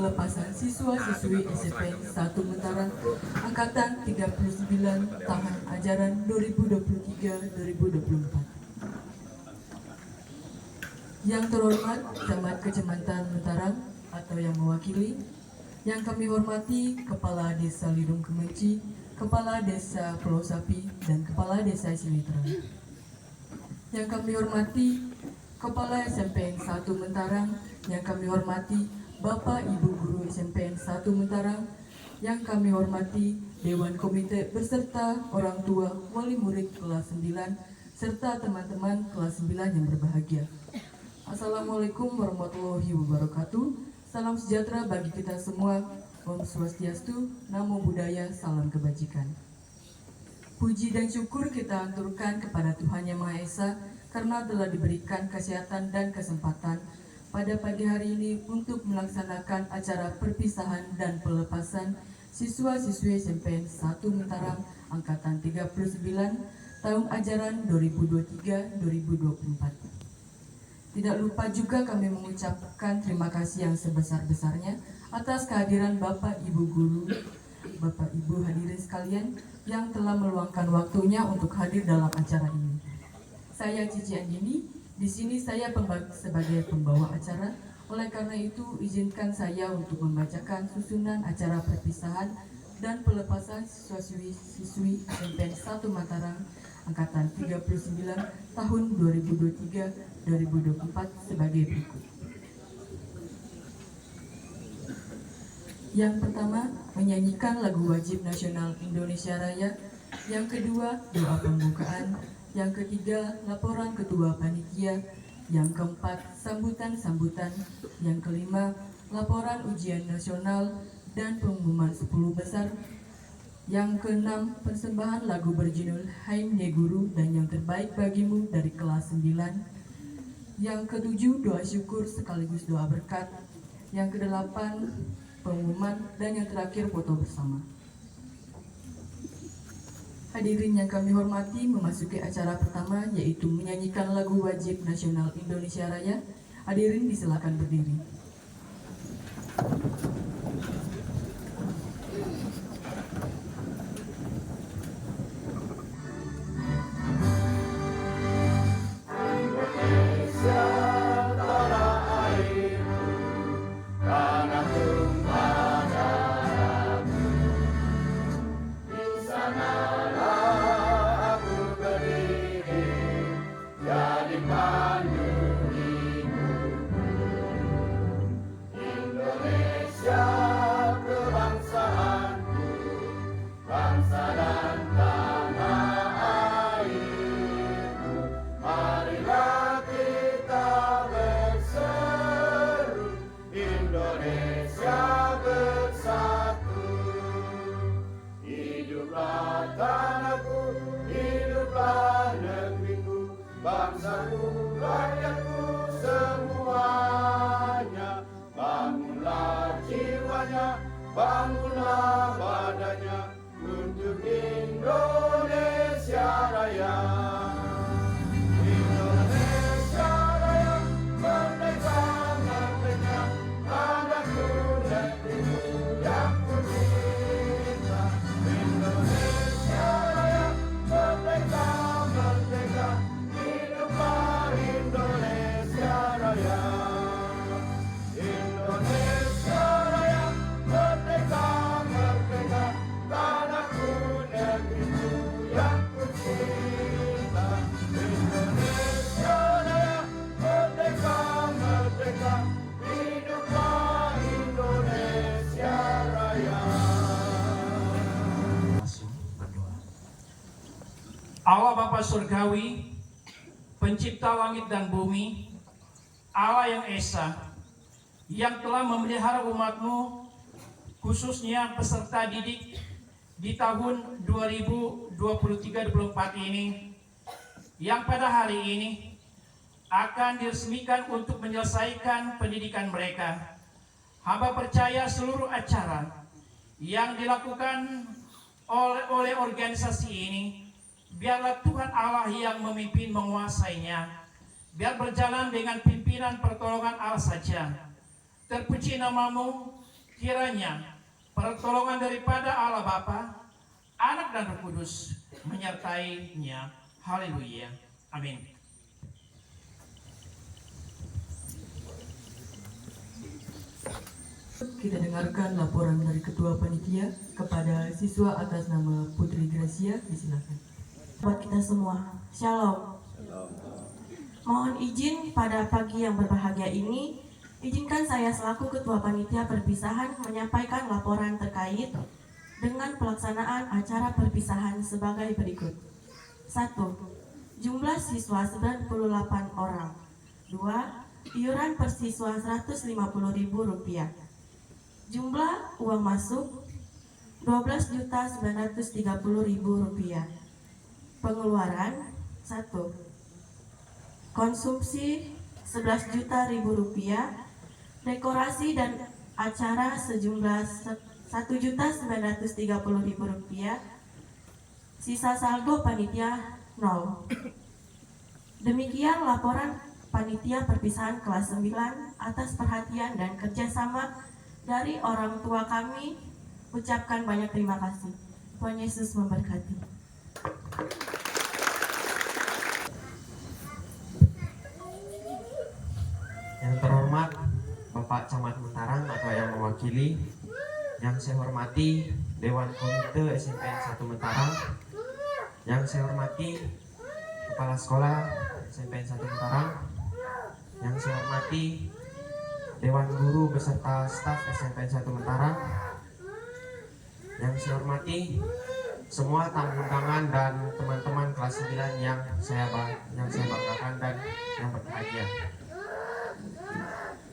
pelepasan siswa-siswi SMPN 1 Mataram Angkatan 39 tahun ajaran 2023-2024. Yang terhormat Camat Kecamatan Mataram atau yang mewakili, yang kami hormati Kepala Desa Lidung Kemenci, Kepala Desa Pulau Sapi, dan Kepala Desa Silitra. Yang kami hormati Kepala SMPN 1 Mataram, yang kami hormati Bapak Ibu Guru SMPN 1 Mataram, yang kami hormati Dewan Komite beserta orang tua wali murid kelas 9 serta teman-teman kelas 9 yang berbahagia. Assalamualaikum warahmatullahi wabarakatuh. Salam sejahtera bagi kita semua. Om Swastiastu, Namo Buddhaya, salam kebajikan. Puji dan syukur kita aturkan kepada Tuhan Yang Maha Esa karena telah diberikan kesehatan dan kesempatan pada pagi hari ini untuk melaksanakan acara perpisahan dan pelepasan siswa-siswi SMPN 1 Mataram Angkatan 39 tahun ajaran 2023-2024. Tidak lupa juga kami mengucapkan terima kasih yang sebesar-besarnya atas kehadiran Bapak Ibu Guru, Bapak Ibu hadirin sekalian yang telah meluangkan waktunya untuk hadir dalam acara ini. Saya Cici Andini, di sini saya sebagai pembawa acara. Oleh karena itu, izinkan saya untuk membacakan susunan acara perpisahan dan pelepasan siswa-siswi SMPN 1 Mataram Angkatan 39 tahun 2023-2024 sebagai berikut. Yang pertama, menyanyikan lagu wajib nasional Indonesia Raya. Yang kedua, doa pembukaan. Yang ketiga, laporan ketua panitia. Yang keempat, sambutan-sambutan. Yang kelima, laporan ujian nasional dan pengumuman 10 besar. Yang keenam, persembahan lagu berjudul Hai Ne Guru dan yang terbaik bagimu dari kelas 9. Yang ketujuh, doa syukur sekaligus doa berkat. Yang kedelapan, pengumuman, dan yang terakhir foto bersama. Hadirin yang kami hormati, memasuki acara pertama yaitu menyanyikan lagu wajib nasional Indonesia Raya. Hadirin disilakan berdiri. Bangsaku, rakyatku semuanya, bangunlah jiwanya, bangunlah badannya untuk Indonesia Raya. Indonesia Raya, merdeka, merdeka, tanahku negeriku yang ku cinta. Indonesia Raya, merdeka, merdeka, Indonesia Raya. Indonesia Raya, merdeka, merdeka, tanahku negeriku yang ku cinta. Indonesia Raya, merdeka, merdeka, hiduplah Indonesia Raya. Allah Bapa Surgawi, Pencipta langit dan bumi, Allah yang Esa, yang telah memelihara umat-Mu, khususnya peserta didik di tahun 2023-2024 ini, yang pada hari ini akan diresmikan untuk menyelesaikan pendidikan mereka. Hamba percaya seluruh acara yang dilakukan oleh organisasi ini, biarlah Tuhan Allah yang memimpin menguasainya. Biar berjalan dengan pimpinan pertolongan Allah saja. Terpuji nama-Mu, Kiranya pertolongan daripada Allah Bapa, Anak dan Roh Kudus menyertainya. Haleluya. Amin. Kita dengarkan laporan dari Ketua Panitia kepada siswa atas nama Putri Gracia. Disilakan. Buat kita semua, Shalom. Mohon izin pada pagi yang berbahagia ini, izinkan saya selaku Ketua Panitia Perpisahan menyampaikan laporan terkait dengan pelaksanaan acara perpisahan sebagai berikut. 1. Jumlah siswa 98 orang. 2. Iuran per siswa Rp150.000. Jumlah uang masuk Rp12.930.000. Pengeluaran 1. Konsumsi Rp11 juta. Dekorasi dan acara sejumlah Rp1.930.000. Sisa saldo panitia 0. Demikian laporan panitia perpisahan kelas 9 atas perhatian dan kerjasama dari orang tua kami. Ucapkan banyak terima kasih. Tuhan Yesus memberkati. Yang terhormat Bapak Camat Mentarang atau yang mewakili, yang saya hormati Dewan Komite SMPN 1 Mentarang, yang saya hormati Kepala Sekolah SMPN 1 Mentarang, yang saya hormati Dewan Guru beserta staf SMPN 1 Mentarang, yang saya hormati semua tamu undangan dan teman-teman kelas 9 yang saya banggakan dan yang berbahagia.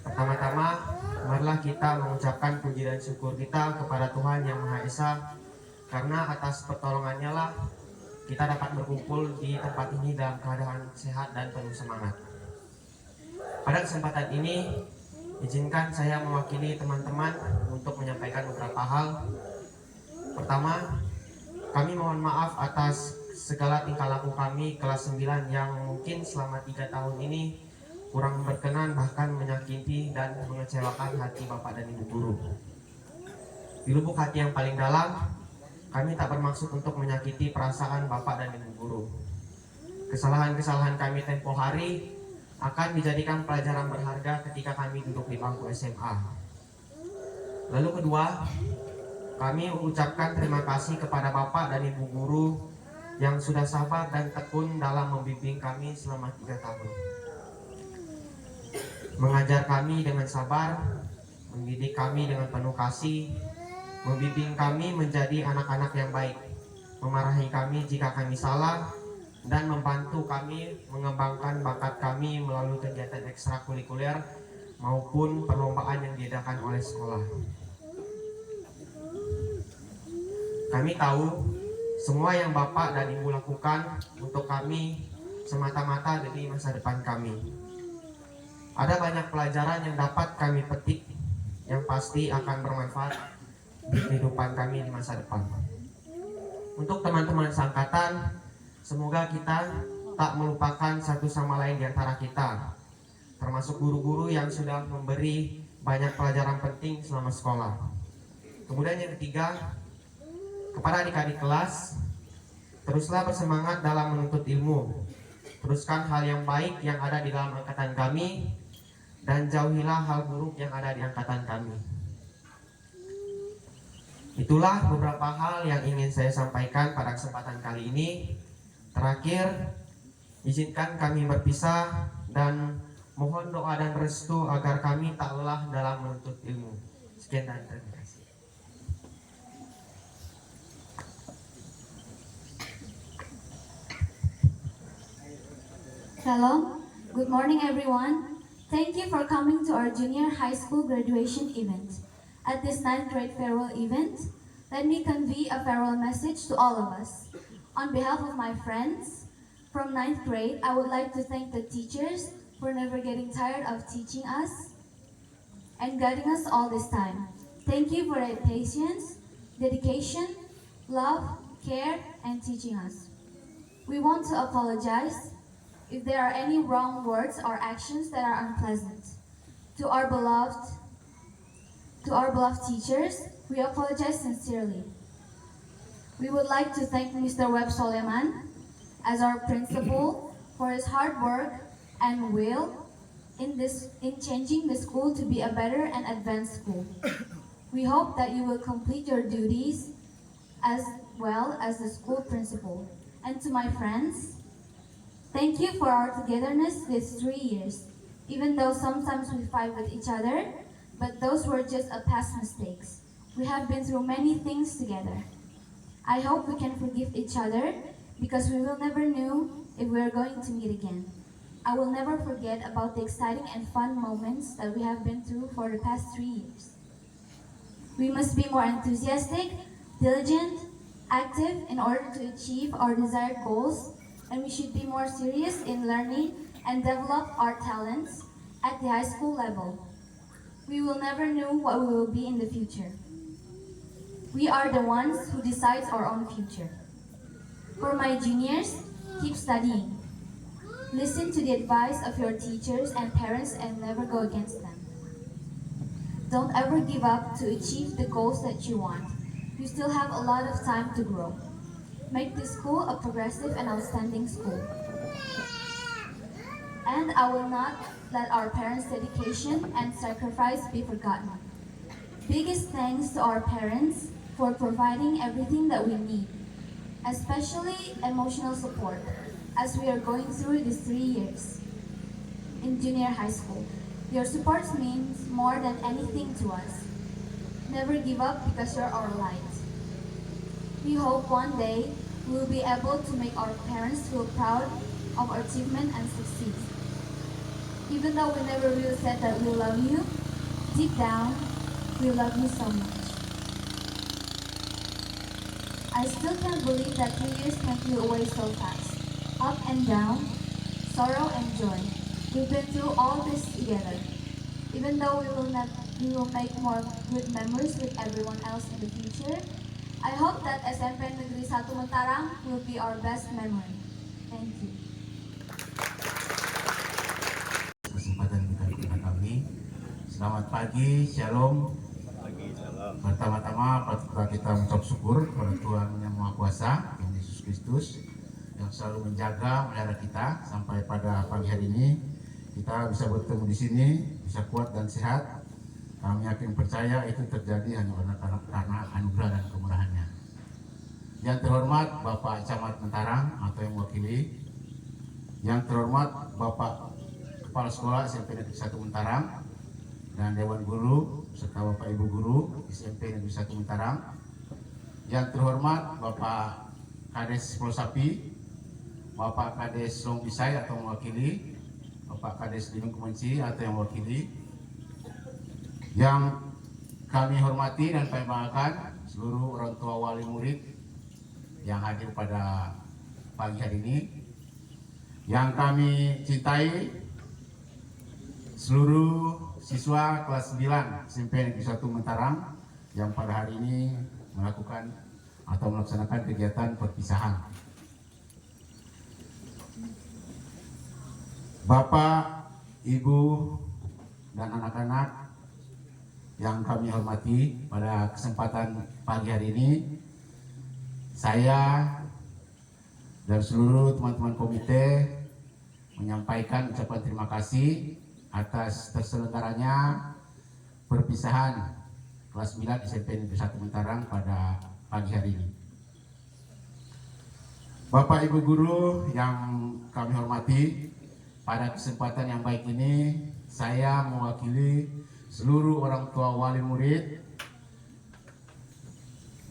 Pertama-tama, marilah kita mengucapkan puji dan syukur kita kepada Tuhan Yang Maha Esa, karena atas pertolongannya lah kita dapat berkumpul di tempat ini dalam keadaan sehat dan penuh semangat. Pada kesempatan ini, izinkan saya mewakili teman-teman untuk menyampaikan beberapa hal. Pertama, kami mohon maaf atas segala tingkah laku kami kelas 9 yang mungkin selama 3 tahun ini kurang berkenan, bahkan menyakiti dan mengecewakan hati Bapak dan Ibu guru. Di lubuk hati yang paling dalam, kami tak bermaksud untuk menyakiti perasaan Bapak dan Ibu guru. Kesalahan-kesalahan kami tempo hari akan dijadikan pelajaran berharga ketika kami duduk di bangku SMA. Lalu kedua, kami mengucapkan terima kasih kepada Bapak dan Ibu guru yang sudah sabar dan tekun dalam membimbing kami selama 3 tahun. Mengajar kami dengan sabar, mendidik kami dengan penuh kasih, membimbing kami menjadi anak-anak yang baik, memarahi kami jika kami salah, dan membantu kami mengembangkan bakat kami melalui kegiatan ekstrakurikuler maupun perlombaan yang diadakan oleh sekolah. Kami tahu semua yang Bapak dan Ibu lakukan untuk kami semata-mata demi masa depan kami. Ada banyak pelajaran yang dapat kami petik yang pasti akan bermanfaat di kehidupan kami di masa depan. Untuk teman-teman seangkatan, semoga kita tak melupakan satu sama lain di antara kita, termasuk guru-guru yang sudah memberi banyak pelajaran penting selama sekolah. Kemudian yang ketiga, kepada adik-adik kelas, teruslah bersemangat dalam menuntut ilmu. Teruskan hal yang baik yang ada di dalam angkatan kami, dan jauhilah hal buruk yang ada di angkatan kami. Itulah beberapa hal yang ingin saya sampaikan pada kesempatan kali ini. Terakhir, izinkan kami berpisah dan mohon doa dan restu agar kami tak lelah dalam menuntut ilmu. Sekian dan terima kasih. Shalom. Good morning, everyone. Thank you for coming to our junior high school graduation event. At this 9th grade farewell event, let me convey a farewell message to all of us. On behalf of my friends from 9th grade, I would like to thank the teachers for never getting tired of teaching us and guiding us all this time. Thank you for your patience, dedication, love, care, and teaching us. We want to apologize if there are any wrong words or actions that are unpleasant. To our beloved To our beloved teachers, we apologize sincerely. We would like to thank Mr. Webb Soleman as our principal for his hard work and will in changing the school to be a better and advanced school. We hope that you will complete your duties as well as the school principal. And to my friends, thank you for our togetherness these 3 years. Even though sometimes we fight with each other, but those were just a past mistakes. We have been through many things together. I hope we can forgive each other because we will never know if we are going to meet again. I will never forget about the exciting and fun moments that we have been through for the past 3 years. We must be more enthusiastic, diligent, active in order to achieve our desired goals, and we should be more serious in learning and develop our talents at the high school level. We will never know what we will be in the future. We are the ones who decide our own future. For my juniors, keep studying. Listen to the advice of your teachers and parents and never go against them. Don't ever give up to achieve the goals that you want. You still have a lot of time to grow. Make this school a progressive and outstanding school. And I will not let our parents' dedication and sacrifice be forgotten. Biggest thanks to our parents for providing everything that we need, especially emotional support, as we are going through these 3 years in junior high school. Your support means more than anything to us. Never give up because you're our light. We hope one day we will be able to make our parents feel proud of our achievement and succeed. Even though we never really said that we love you, deep down, we love you so much. I still can't believe that 3 years can flew away so fast. Up and down, sorrow and joy. We've been through all this together. Even though we will make more good memories with everyone else in the future, I hope that SMP Negeri 1 Mentarang will be our best memory. Thank you. Kesempatan kita kepada kami. Selamat pagi, shalom. Pertama-tama kita mengucap syukur kepada Tuhan Yang Maha Kuasa, Tuhan Yesus Kristus, yang selalu menjaga, melihara kita sampai pada pagi hari ini. Kita bisa bertemu di sini, bisa kuat dan sehat. Kami yakin percaya itu terjadi hanya karena anugerah dan kemurahannya. Yang terhormat Bapak Camat Mentarang atau yang mewakili, yang terhormat Bapak Kepala Sekolah SMP Negeri 1 Mentarang dan Dewan Guru serta Bapak Ibu Guru SMP Negeri 1 Mentarang, yang terhormat Bapak Kades Pulau Sapi, Bapak Kades Long Bisai atau mewakili, Bapak Kades Lidung Kemenci atau yang mewakili, yang kami hormati dan kami banggakan seluruh orang tua wali murid yang hadir pada pagi hari ini, yang kami cintai seluruh siswa kelas 9 SMP Negeri 1 Mentarang yang pada hari ini melakukan atau melaksanakan kegiatan perpisahan. Bapak, Ibu, dan anak-anak yang kami hormati, pada kesempatan pagi hari ini saya dan seluruh teman-teman komite menyampaikan ucapan terima kasih atas terselenggaranya perpisahan kelas 9 SMP Negeri 1 Mentarang pada pagi hari ini. Bapak Ibu Guru yang kami hormati, pada kesempatan yang baik ini saya mewakili seluruh orang tua wali murid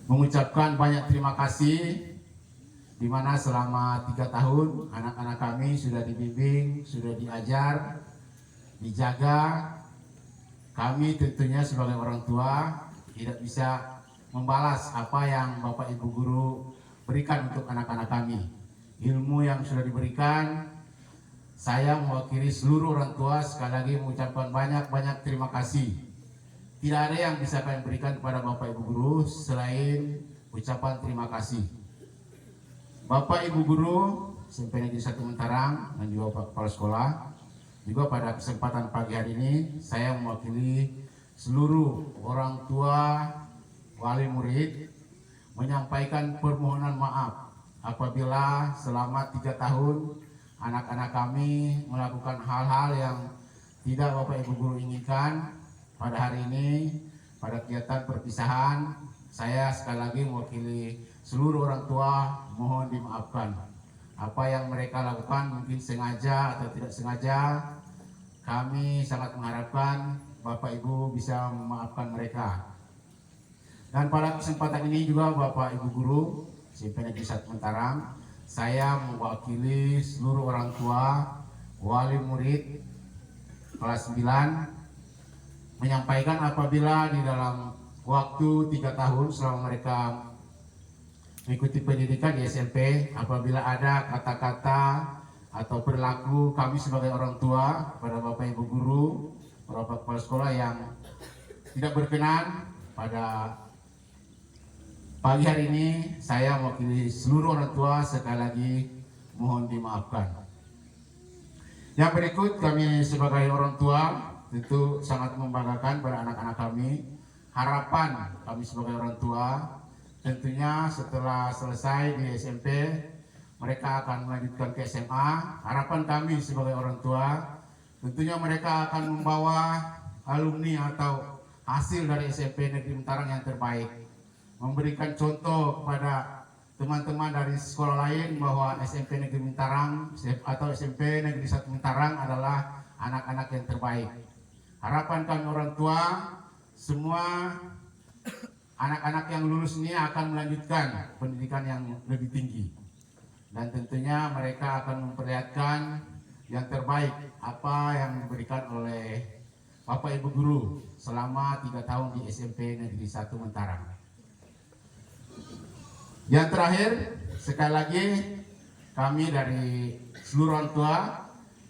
mengucapkan banyak terima kasih, di mana selama 3 tahun anak-anak kami sudah dibimbing, sudah diajar, dijaga. Kami tentunya sebagai orang tua tidak bisa membalas apa yang Bapak Ibu Guru berikan untuk anak-anak kami. Ilmu yang sudah diberikan, saya mewakili seluruh orang tua sekali lagi mengucapkan banyak-banyak terima kasih. Tidak ada yang bisa kami berikan kepada Bapak Ibu Guru selain ucapan terima kasih. Bapak Ibu Guru SMP Negeri 1 Mentarang dan juga Bapak Kepala Sekolah, juga pada kesempatan pagi hari ini saya mewakili seluruh orang tua, wali murid menyampaikan permohonan maaf apabila selama 3 tahun anak-anak kami melakukan hal-hal yang tidak Bapak Ibu guru inginkan. Pada hari ini, pada kegiatan perpisahan, saya sekali lagi mewakili seluruh orang tua mohon dimaafkan. Apa yang mereka lakukan mungkin sengaja atau tidak sengaja, kami sangat mengharapkan Bapak Ibu bisa memaafkan mereka. Dan pada kesempatan ini juga Bapak Ibu guru SMP Negeri 1 Mentarang, saya mewakili seluruh orang tua, wali murid kelas 9 menyampaikan apabila di dalam waktu 3 tahun selama mereka mengikuti pendidikan di SMP, apabila ada kata-kata atau perilaku kami sebagai orang tua pada Bapak Ibu guru, beberapa kepala sekolah yang tidak berkenan, pada pagi hari ini saya mewakili seluruh orang tua sekali lagi mohon dimaafkan. Yang berikut, kami sebagai orang tua tentu sangat membanggakan pada anak-anak kami. Harapan kami sebagai orang tua tentunya setelah selesai di SMP mereka akan melanjutkan ke SMA. Harapan kami sebagai orang tua tentunya mereka akan membawa alumni atau hasil dari SMP Negeri Mentarang yang terbaik, memberikan contoh kepada teman-teman dari sekolah lain bahwa SMP Negeri Mentarang atau SMP Negeri 1 Mentarang adalah anak-anak yang terbaik. Harapan kami orang tua, semua anak-anak yang lulus ini akan melanjutkan pendidikan yang lebih tinggi. Dan tentunya mereka akan memperlihatkan yang terbaik apa yang diberikan oleh Bapak Ibu guru selama 3 tahun di SMP Negeri 1 Mentarang. Yang terakhir, sekali lagi kami dari seluruh orang tua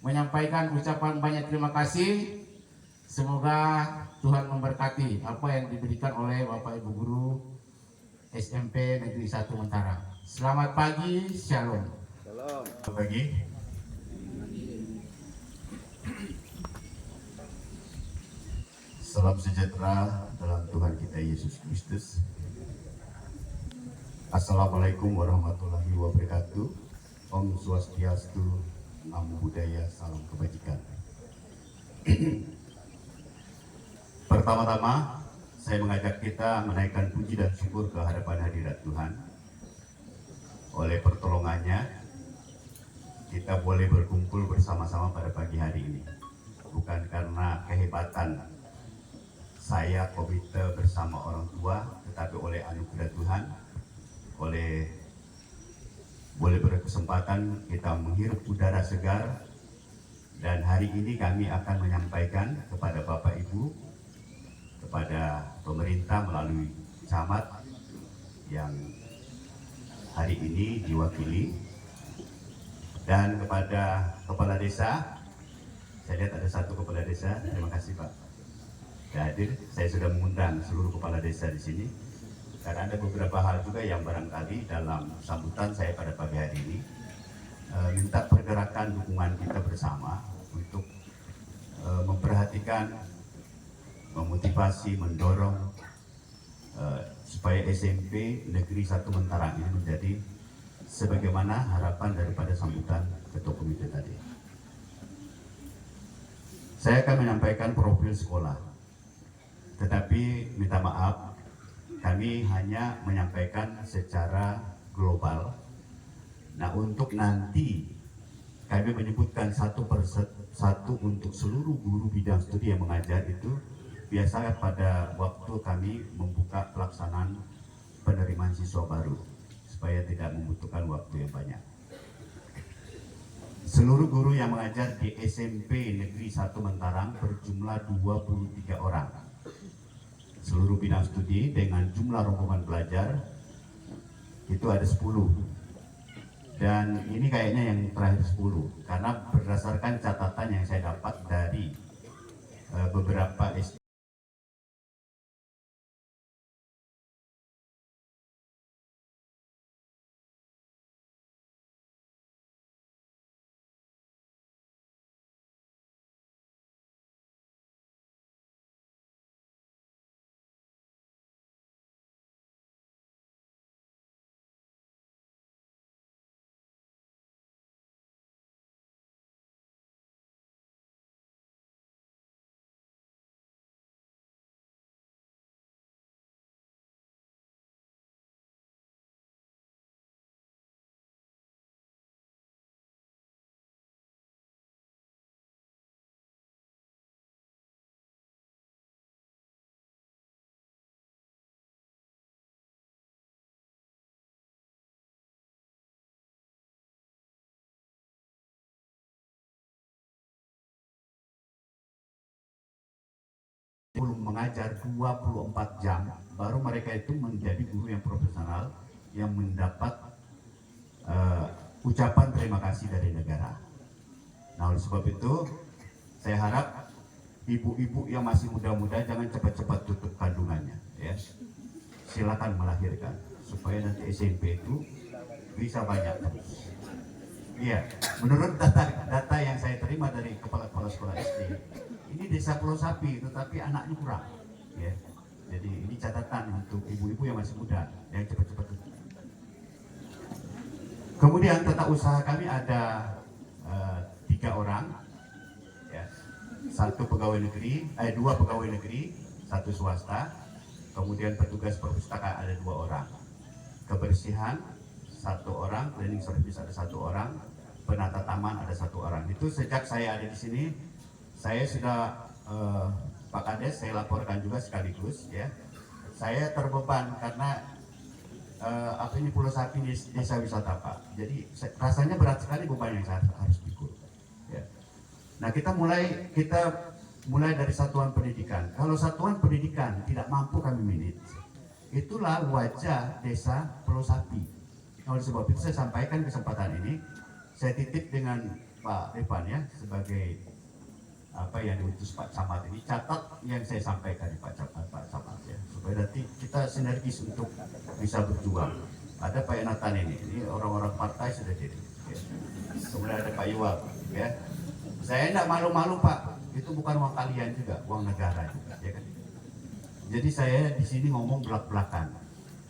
menyampaikan ucapan banyak terima kasih. Semoga Tuhan memberkati apa yang diberikan oleh Bapak Ibu guru SMP Negeri 1 Mentarang. Selamat pagi, shalom. Selamat pagi. Salam sejahtera dalam Tuhan kita Yesus Kristus. Assalamualaikum warahmatullahi wabarakatuh. Om Swastiastu, Namo Buddhaya, salam kebajikan. Pertama-tama, saya mengajak kita menaikkan puji dan syukur ke hadapan hadirat Tuhan. Oleh pertolongannya, kita boleh berkumpul bersama-sama pada pagi hari ini. Bukan karena kehebatan saya komite bersama orang tua, tetapi oleh anugerah Tuhan, boleh berkesempatan kita menghirup udara segar. Dan hari ini kami akan menyampaikan kepada Bapak Ibu, kepada pemerintah melalui camat yang hari ini diwakili, dan kepada kepala desa. Saya lihat ada satu kepala desa, terima kasih Pak hadir. Saya sudah mengundang seluruh kepala desa di sini karena ada beberapa hal juga yang barangkali dalam sambutan saya pada pagi hari ini minta pergerakan dukungan kita bersama untuk memperhatikan, memotivasi, mendorong supaya SMP Negeri 1 Mentarang ini menjadi sebagaimana harapan daripada sambutan Ketua Komite tadi. Saya akan menyampaikan profil sekolah, tetapi minta maaf, kami hanya menyampaikan secara global. Nah, untuk nanti kami menyebutkan satu persatu untuk seluruh guru bidang studi yang mengajar itu biasanya pada waktu kami membuka pelaksanaan penerimaan siswa baru, supaya tidak membutuhkan waktu yang banyak. Seluruh guru yang mengajar di SMP Negeri 1 Mentarang berjumlah 23 orang. Seluruh bidang studi dengan jumlah rombongan belajar itu ada 10. Dan ini kayaknya yang terakhir 10, karena berdasarkan catatan yang saya dapat dari beberapa SD kurikulum mengajar 24 jam, baru mereka itu menjadi guru yang profesional yang mendapat ucapan terima kasih dari negara. Nah, oleh sebab itu saya harap ibu-ibu yang masih muda-muda jangan cepat-cepat tutup kandungannya, ya. Silakan melahirkan supaya nanti SMP itu bisa banyak terus. Iya, menurut data yang saya terima dari kepala sekolah SD, ini desa Pulau Sapi, tetapi anaknya kurang, ya. Jadi ini catatan untuk ibu-ibu yang masih muda, yang cepat-cepat tutup. Kemudian tata usaha kami ada 3 orang, ya. 2 pegawai negeri, 1 swasta. Kemudian petugas perpustakaan ada 2 orang, kebersihan 1 orang, cleaning service ada 1 orang, penata taman ada 1 orang. Itu sejak saya ada di sini, saya sudah Pak Kades saya laporkan juga sekaligus, ya. Saya terbeban karena ini Pulau Sapi desa wisata, Pak. Jadi rasanya berat sekali beban yang saya harus pikul. Ya. Nah, kita mulai dari satuan pendidikan. Kalau satuan pendidikan tidak mampu kami manage, itulah wajah desa Pulau Sapi. Oleh sebab itu saya sampaikan kesempatan ini, saya titip dengan Pak Depan, ya, sebagai yang diutus Pak Camat ini, catat yang saya sampaikan di Pak Camat, ya, supaya nanti kita sinergis untuk bisa berjuang. Ada Pak Nathan ini orang-orang partai sudah jadi, ya. Kemudian ada Pak Iwal, ya. Saya tidak malu-malu, Pak, itu bukan uang kalian juga, uang negara juga, ya kan. Jadi saya di sini ngomong belak-belakan.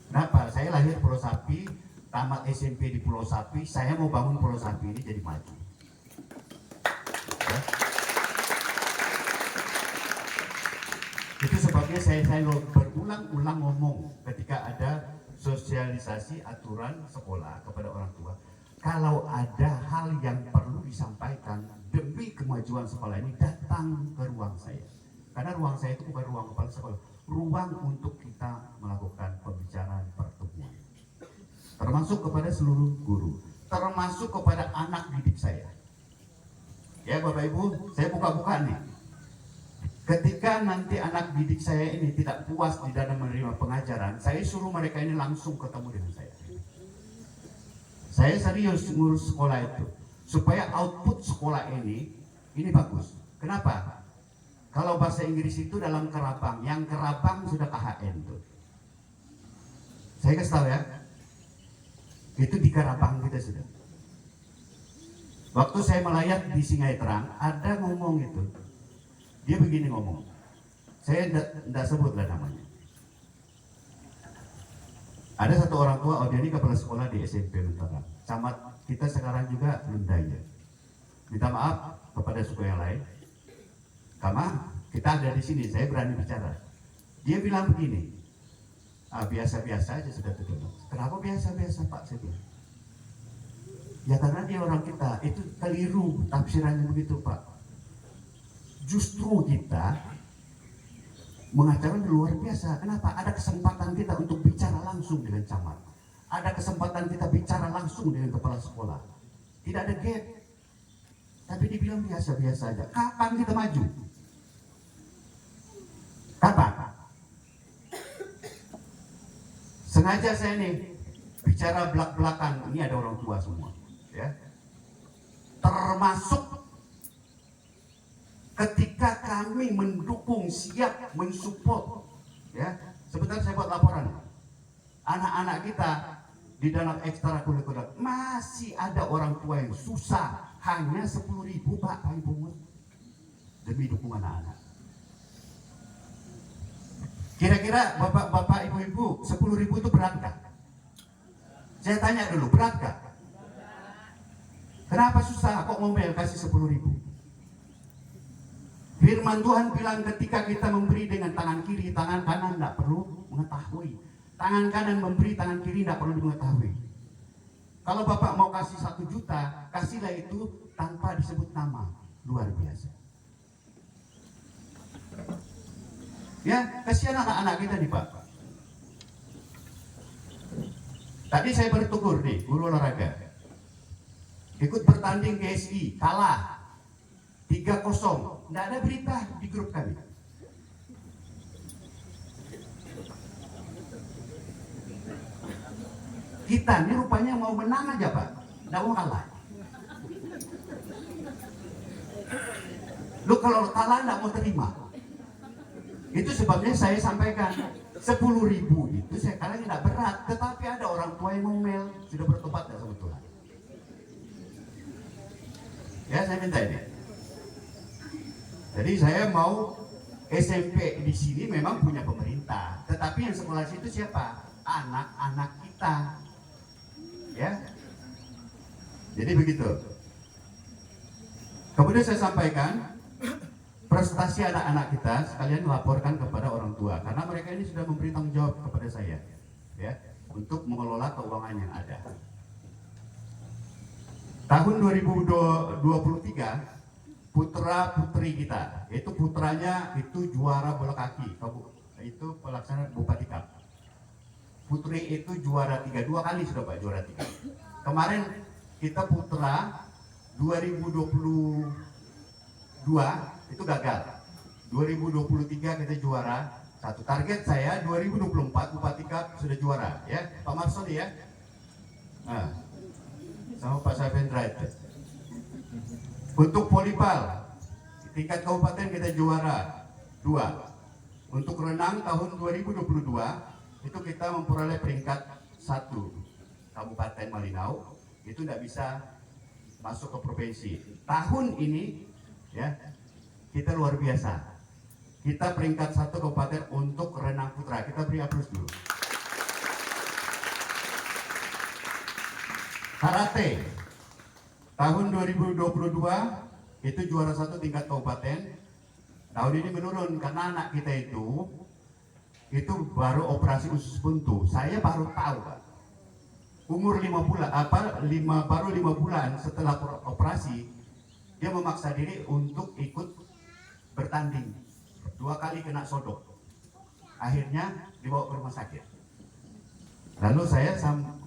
Kenapa? Saya lahir Pulau Sapi, tamat SMP di Pulau Sapi, saya mau bangun Pulau Sapi ini jadi maju. Ya. Itu sebabnya saya berulang-ulang ngomong ketika ada sosialisasi aturan sekolah kepada orang tua. Kalau ada hal yang perlu disampaikan demi kemajuan sekolah ini, datang ke ruang saya. Karena ruang saya itu bukan ruang kepala sekolah, ruang untuk kita melakukan pembicaraan pertemuan. Termasuk kepada seluruh guru, termasuk kepada anak didik saya. Ya Bapak Ibu, saya buka-buka nih. Ketika nanti anak didik saya ini tidak puas di dalam menerima pengajaran, saya suruh mereka ini langsung ketemu dengan saya. Saya serius ngurus sekolah itu, supaya output sekolah ini bagus. Kenapa? Kalau bahasa Inggris itu dalam kerabang, yang kerabang sudah KHN tuh. Saya kasih tahu, ya, itu di kerabang kita sudah. Waktu saya melayat di Sungai Terang, ada ngomong itu. Dia begini ngomong, saya tidak sebutlah namanya. Ada satu orang tua, dia ini kepala sekolah di SMP Mentara. Camat kita sekarang juga Lundaya. Minta maaf kepada suku yang lain. Karena kita ada di sini, saya berani bicara. Dia bilang begini, biasa-biasa aja sudah terdengar. Kenapa biasa-biasa, Pak? Saya bilang. Ya karena dia orang kita, itu keliru tafsirannya begitu, Pak. Justru kita mengajarkan luar biasa. Kenapa? Ada kesempatan kita untuk bicara langsung dengan camat. Ada kesempatan kita bicara langsung dengan kepala sekolah. Tidak ada gap. Tapi dibilang biasa-biasa aja. Kapan kita maju? Kapan? Sengaja saya nih bicara belak-belakan. Ini ada orang tua semua, ya. Termasuk ketika kami mendukung, siap mensupport, ya. Sebentar saya buat laporan. Anak-anak kita di dalam ekstrakurikuler masih ada orang tua yang susah, hanya 10.000, Pak, Ibu, demi dukung anak-anak. Kira-kira bapak-bapak, ibu-ibu, 10.000 itu berat nggak? Saya tanya dulu, berat nggak? Kenapa susah? Kok ngomel kasih 10.000? Firman Tuhan bilang ketika kita memberi dengan tangan kiri, tangan kanan tidak perlu mengetahui. Tangan kanan memberi, tangan kiri tidak perlu mengetahui. Kalau Bapak mau kasih 1 juta, kasihlah itu tanpa disebut nama. Luar biasa. Ya, kasihan anak-anak kita nih, Pak. Tadi saya bertugur nih, guru olahraga. Ikut bertanding GSI, kalah 3-0. Tidak ada berita di grup kami. Kita ini rupanya mau menang aja Pak, nggak mau kalah. Lu kalau kalah nggak mau terima. Itu sebabnya saya sampaikan 10.000 itu saya kira tidak berat, tetapi ada orang tua yang ngomel, sudah bertobat tidak sama Tuhan. Ya saya minta ini. Jadi saya mau SMP di sini memang punya pemerintah, tetapi yang sekolah situ siapa? Anak-anak kita. Ya. Jadi begitu. Kemudian saya sampaikan prestasi anak-anak kita sekalian laporkan kepada orang tua karena mereka ini sudah memberi tanggung jawab kepada saya ya untuk mengelola keuangan yang ada. Tahun 2023 putra putri kita itu putranya itu juara bola kaki, itu pelaksana Bupati Cup. Putri itu juara 3, 2 kali sudah Pak juara 3. Kemarin kita putra 2022 itu gagal. 2023 kita juara 1. Target saya 2024 Bupati Cup sudah juara ya. Pak Marsudi ya. Nah, sama Pak Sapendra itu. Untuk volleyball tingkat kabupaten kita juara 2. Untuk renang tahun 2022 itu kita memperoleh peringkat 1 Kabupaten Malinau, itu tidak bisa masuk ke provinsi. Tahun ini ya kita luar biasa. Kita peringkat 1 kabupaten untuk renang putra. Kita beri aplaus dulu. Karate tahun 2022 itu juara 1 tingkat kabupaten. Tahun ini menurun karena anak kita itu baru operasi usus buntu. Saya baru tahu Pak. Umur 5 bulan baru 5 bulan setelah operasi dia memaksa diri untuk ikut bertanding. 2 kali kena sodok. Akhirnya dibawa ke rumah sakit. Lalu saya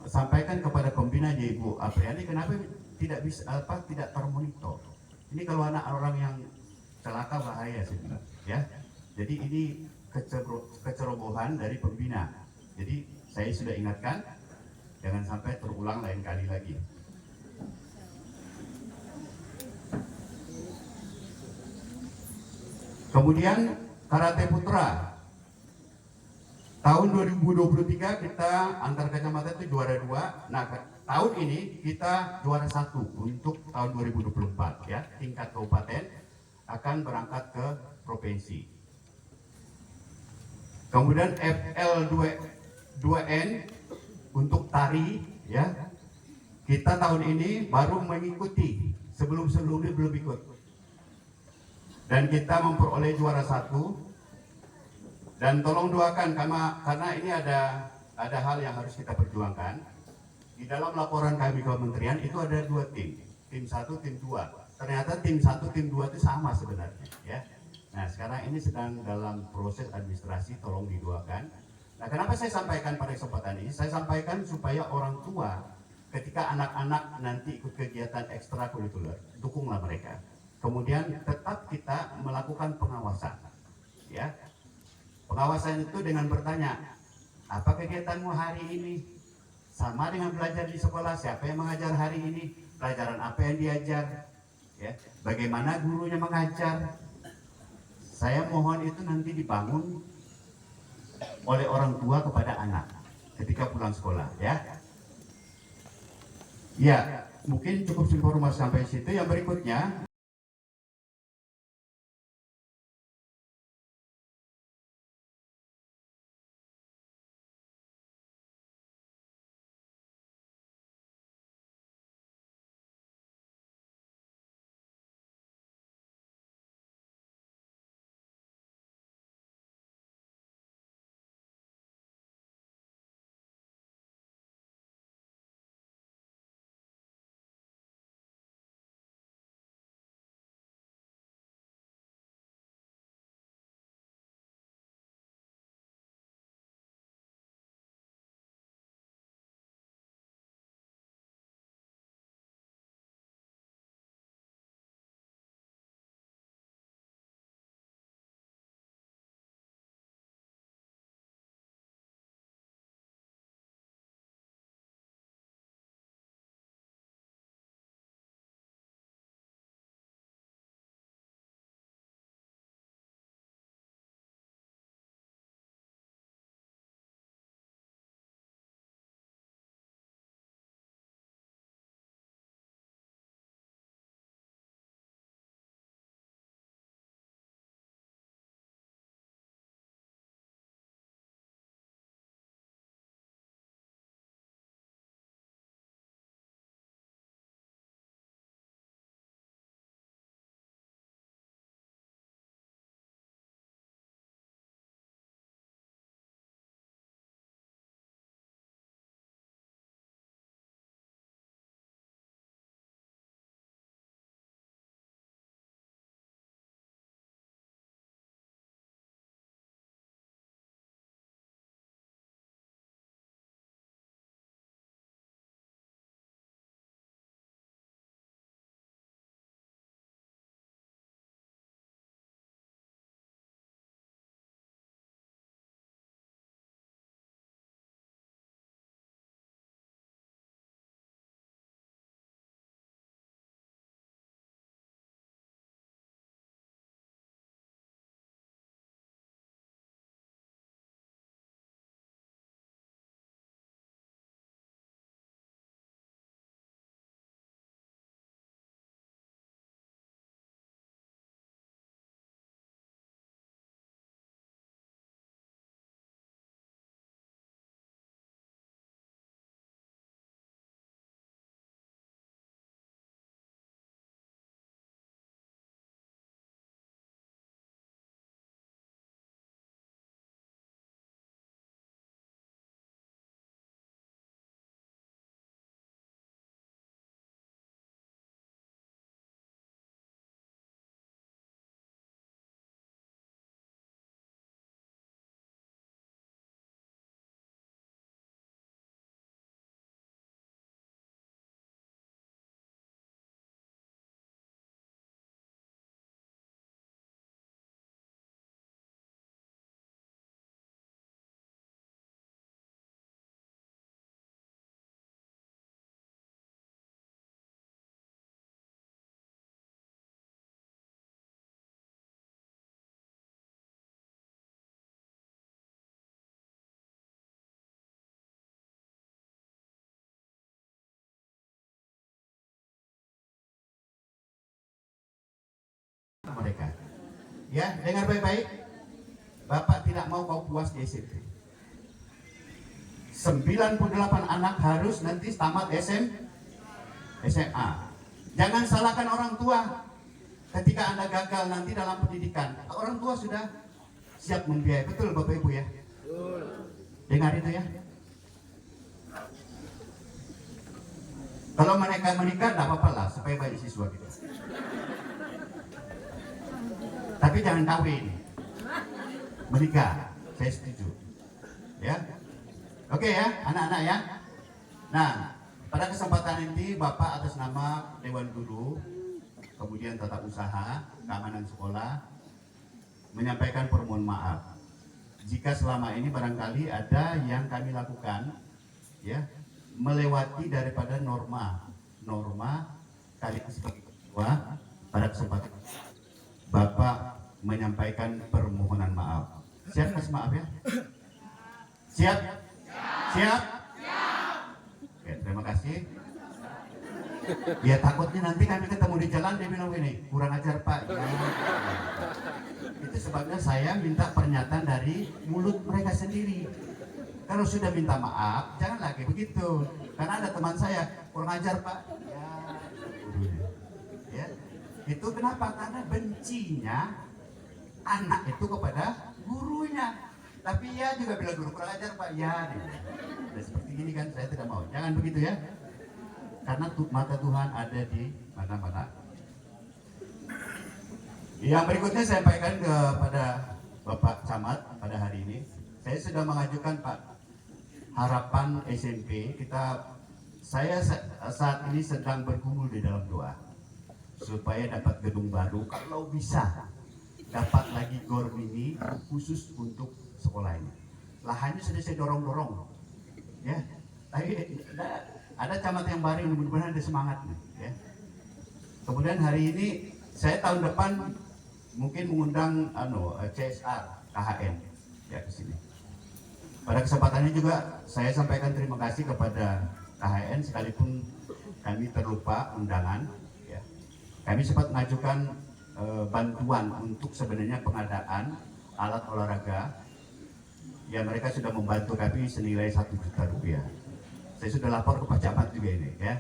sampaikan kepada pembinanya Ibu Apriani, kenapa tidak bisa tidak termonitor. Ini kalau anak orang yang celaka bahaya sebenarnya ya. Jadi ini kecerobohan dari pembina. Jadi saya sudah ingatkan jangan sampai terulang lain kali lagi. Kemudian karate putra tahun 2023 kita antar kecamatan itu juara 2. Nah tahun ini kita juara 1 untuk tahun 2024 ya. Tingkat kabupaten akan berangkat ke provinsi. Kemudian FL2N untuk tari ya. Kita tahun ini baru mengikuti, sebelumnya belum ikut. Dan kita memperoleh juara 1. Dan tolong doakan karena ini ada hal yang harus kita perjuangkan. Di dalam laporan kami ke kementerian itu ada 2 tim. Tim 1, tim 2. Ternyata tim 1, tim 2 itu sama sebenarnya ya. Nah sekarang ini sedang dalam proses administrasi, tolong didoakan. Nah kenapa saya sampaikan pada kesempatan ini? Saya sampaikan supaya orang tua ketika anak-anak nanti ikut kegiatan ekstrakurikuler, dukunglah mereka. Kemudian tetap kita melakukan pengawasan ya. Pengawasan itu dengan bertanya, apa kegiatanmu hari ini? Sama dengan belajar di sekolah, siapa yang mengajar hari ini? Pelajaran apa yang diajar? Ya, bagaimana gurunya mengajar? Saya mohon itu nanti dibangun oleh orang tua kepada anak ketika pulang sekolah ya. Ya, mungkin cukup informasi sampai situ. Yang berikutnya Ya, dengar baik-baik. Bapak tidak mau kau puas di SMP. 98 anak harus nanti tamat SMA. Jangan salahkan orang tua ketika Anda gagal nanti dalam pendidikan. Orang tua sudah siap membiayai. Betul Bapak Ibu ya? Dengar itu ya. Kalau mereka menikah, tidak apa-apa lah, supaya banyak siswa kita. Tapi jangan kawin, menikah, saya setuju. Ya, oke ya, anak-anak ya. Nah, pada kesempatan ini Bapak atas nama Dewan Guru, kemudian Tata Usaha, Keamanan Sekolah, menyampaikan permohonan maaf jika selama ini barangkali ada yang kami lakukan, ya, melewati daripada norma kalian sebagai ketua. Pada kesempatan Bapak menyampaikan permohonan maaf. Siap kasih maaf ya? Siap? Siap? Oke, terima kasih. Ya takutnya nanti kami ketemu di jalan dia bilang gini, kurang ajar Pak. Ya. Itu sebabnya saya minta pernyataan dari mulut mereka sendiri. Kalau sudah minta maaf, jangan lagi begitu. Karena ada teman saya, kurang ajar Pak. Ya. Itu kenapa? Karena bencinya anak itu kepada gurunya. Tapi ya juga bilang guru kurang ajar Pak. Ya, nah, seperti ini kan saya tidak mau. Jangan begitu ya. Karena mata Tuhan ada di mana-mana. Yang berikutnya saya sampaikan kepada Bapak Camat pada hari ini. Saya sudah mengajukan Pak harapan SMP saya saat ini sedang bergumul di dalam doa supaya dapat gedung baru, kalau bisa dapat lagi gor mini khusus untuk sekolah ini. Lahannya sudah saya dorong ya, tapi ada camat yang baru, mudah-mudahan ada semangat ya. Kemudian hari ini saya tahun depan mungkin mengundang CSR KHN ya ke sini. Pada kesempatan ini juga saya sampaikan terima kasih kepada KHN, sekalipun kami terlupa undangan ya. Kami sempat mengajukan bantuan untuk sebenarnya pengadaan alat olahraga. Ya, mereka sudah membantu kami senilai 1 juta rupiah. Saya sudah lapor ke Pak Camat juga ini ya.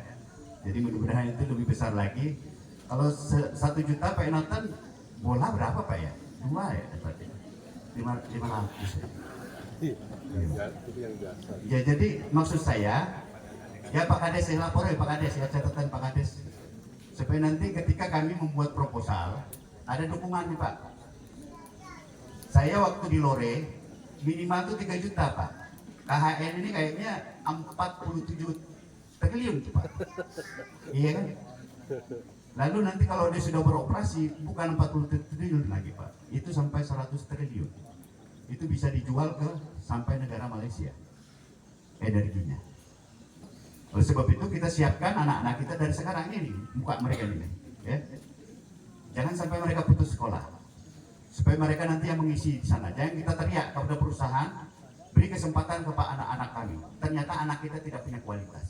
Jadi mudah-mudahan itu lebih besar lagi. Kalau 1 juta Pak Nathan, bola berapa Pak ya? 2 ya berarti. 500 ya. Ya, jadi maksud saya, ya Pak Kades, saya lapor ya Pak Kades, ya catatan Pak Kades, supaya nanti ketika kami membuat proposal ada dukungan nih Pak. Saya waktu di Lore minimal itu 3 juta Pak. KHN ini kayaknya 47 triliun tuh Pak. Iya kan? Lalu nanti kalau dia sudah beroperasi bukan 40 triliun lagi Pak, itu sampai 100 triliun. Itu bisa dijual ke sampai negara Malaysia energinya. Oleh sebab itu kita siapkan anak-anak kita dari sekarang ini, buka mereka ini ya. Jangan sampai mereka putus sekolah, supaya mereka nanti yang mengisi di sana. Jangan kita teriak kepada perusahaan, beri kesempatan kepada anak-anak kami. Ternyata anak kita tidak punya kualitas.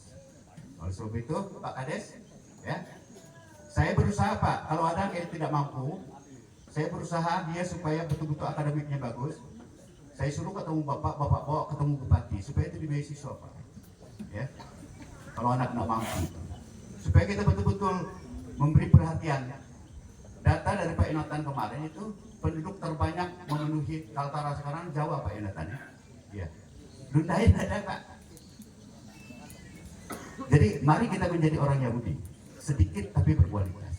Oleh sebab itu Pak Kades ya, saya berusaha Pak, kalau ada yang tidak mampu, saya berusaha dia supaya betul-betul akademiknya bagus. Saya suruh ketemu bapak bawa ketemu bupati supaya itu dibiayai siswa Pak. Ya, kalau anak tidak mampu, supaya kita betul-betul memberi perhatian. Data dari Pak Inatan kemarin itu penduduk terbanyak memenuhi Kaltara sekarang Jawa Pak Inatan ya. Ya, Dundain ada Pak. Jadi mari kita menjadi orang Yahudi, sedikit tapi berkualitas.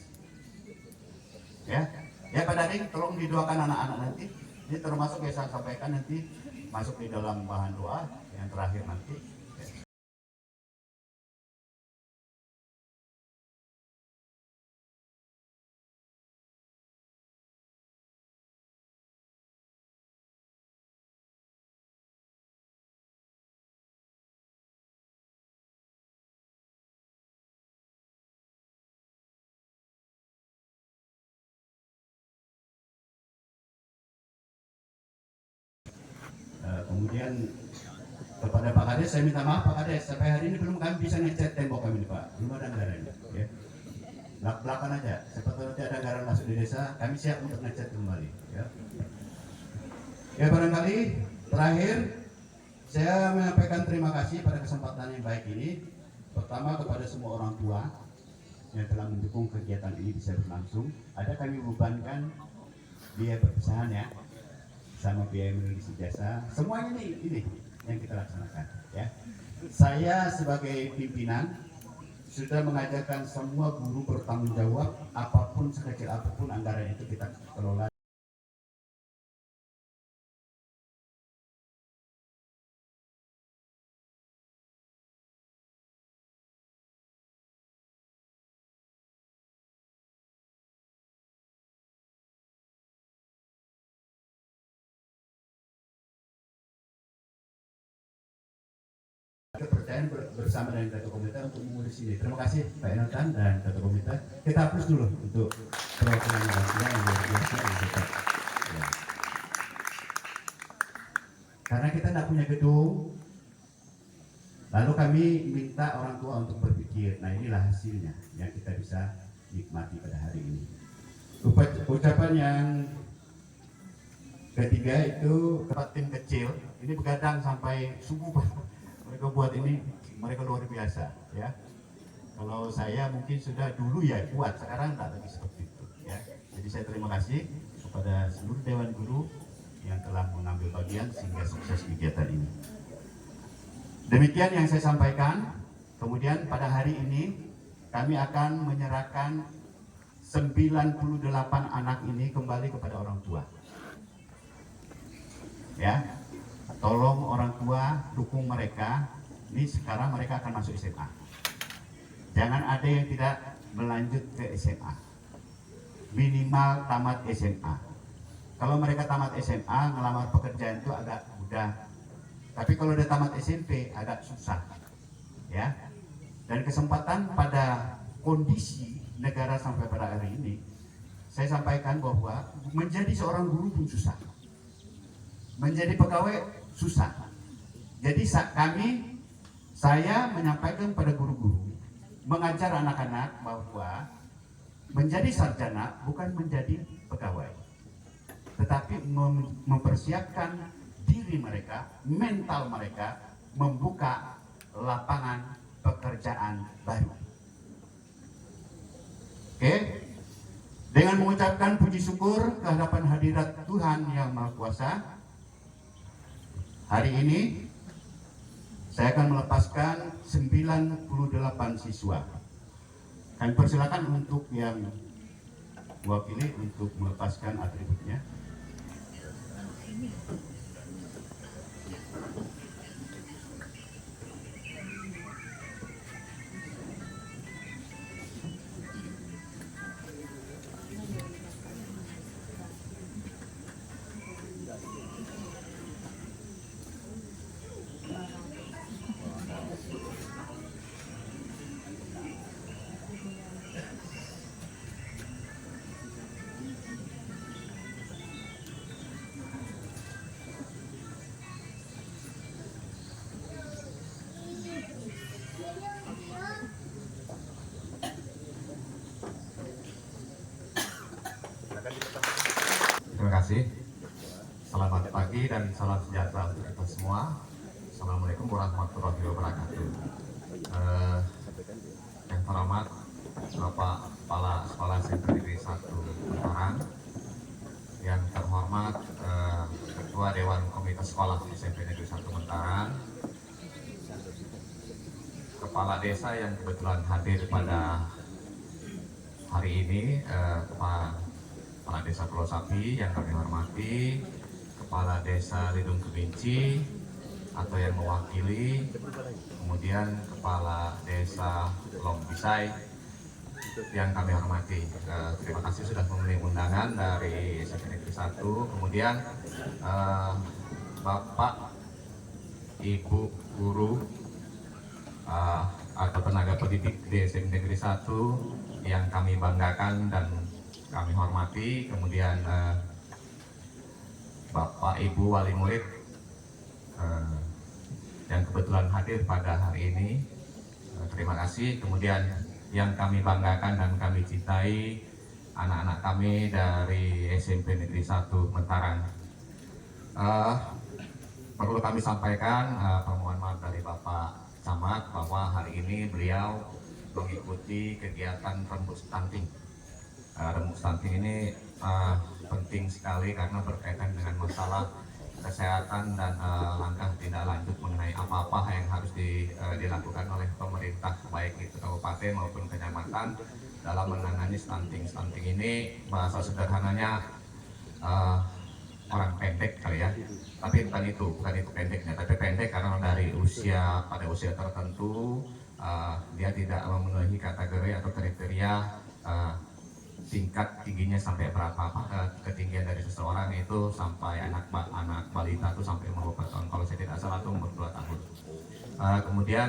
Ya, ya Pak Daring, tolong didoakan anak-anak nanti. Ini termasuk yang saya sampaikan nanti masuk di dalam bahan doa yang terakhir nanti. Kemudian kepada Pak Kades saya minta maaf Pak Kades, sampai hari ini belum kami bisa ngecat tembok kami Pak, belum ada anggarannya ya. belak-belakan aja. Siapa tahu nanti ada anggaran masuk di desa, kami siap untuk ngecat kembali. Ya. Ya barangkali terakhir saya menyampaikan terima kasih pada kesempatan yang baik ini. Pertama kepada semua orang tua yang telah mendukung kegiatan ini bisa berlangsung. Ada kami bebankan biaya perpisahan ya, sama biaya menulis ijazah. Semuanya ini yang kita laksanakan. Ya. Saya sebagai pimpinan sudah mengajarkan semua guru bertanggung jawab, apapun sekecil apapun anggaran itu kita kelola. Kepercayaan bersama dengan Ketua Komite untuk mengurus ini. Terima kasih Pak Enotan dan Ketua Komite. Kita hapus dulu untuk perwakilan yang luar biasa yang kita. Ya. Karena kita tidak punya gedung, lalu kami minta orang tua untuk berpikir. Nah inilah hasilnya yang kita bisa nikmati pada hari ini. Ucapan yang ketiga itu tempat tim kecil. Ini begadang sampai subuh Pak. Mereka buat ini, mereka luar biasa ya. Kalau saya mungkin sudah dulu ya kuat, sekarang tidak lagi seperti itu ya. Jadi saya terima kasih kepada seluruh Dewan Guru yang telah mengambil bagian sehingga sukses kegiatan ini. Demikian yang saya sampaikan. Kemudian pada hari ini kami akan menyerahkan 98 anak ini kembali kepada orang tua. Ya. Tolong orang tua dukung mereka. Ini sekarang mereka akan masuk SMA. Jangan ada yang tidak melanjut ke SMA. Minimal tamat SMA. Kalau mereka tamat SMA, ngelamar pekerjaan itu agak mudah. Tapi kalau udah tamat SMP agak susah. Ya. Dan kesempatan pada kondisi negara sampai pada hari ini, saya sampaikan bahwa menjadi seorang guru pun susah. Menjadi pegawai susah. Jadi saya menyampaikan pada guru-guru mengajar anak-anak bahwa menjadi sarjana bukan menjadi pegawai, tetapi mempersiapkan diri mereka, mental mereka, membuka lapangan pekerjaan baru. Oke? Dengan mengucapkan puji syukur kehadapan hadirat Tuhan Yang Maha Kuasa, hari ini saya akan melepaskan 98 siswa. Kami persilakan untuk yang mewakili untuk melepaskan atributnya. Terima kasih. Selamat pagi dan salam sejahtera untuk kita semua. Assalamualaikum warahmatullahi wabarakatuh. Yang terhormat Bapak Kepala Sekolah SMP Negeri 1 Mentarang, yang terhormat Ketua Dewan Komite Sekolah SMP Negeri 1 Mentarang, Kepala Desa yang kebetulan hadir pada hari ini, Kepala Desa Pulau Sapi yang kami hormati, Kepala Desa Lidung Keminci atau yang mewakili, kemudian Kepala Desa Lombisai yang kami hormati. Terima kasih sudah memenuhi undangan dari SMP Negeri 1. Kemudian Bapak, Ibu guru atau tenaga pendidik di SMP Negeri 1 yang kami banggakan dan kami hormati, kemudian Bapak Ibu wali murid yang kebetulan hadir pada hari ini, terima kasih. Kemudian yang kami banggakan dan kami cintai, anak-anak kami dari SMP Negeri 1 Mentarang. Perlu kami sampaikan permohonan maaf dari Bapak Camat bahwa hari ini beliau mengikuti kegiatan rembuk stunting. Rembuk stunting ini penting sekali karena berkaitan dengan masalah kesehatan dan langkah tindak lanjut mengenai apa-apa yang harus dilakukan oleh pemerintah baik itu kabupaten maupun kecamatan dalam menangani stunting. Stunting ini bahasa sederhananya orang pendek kali ya, tapi bukan itu pendeknya, tapi pendek karena pada usia tertentu dia tidak memenuhi kategori atau kriteria tingkat tingginya sampai berapa, ketinggian dari seseorang itu sampai anak balita itu sampai umur 4 tahun, kalau saya tidak salah itu umur 2 tahun. Kemudian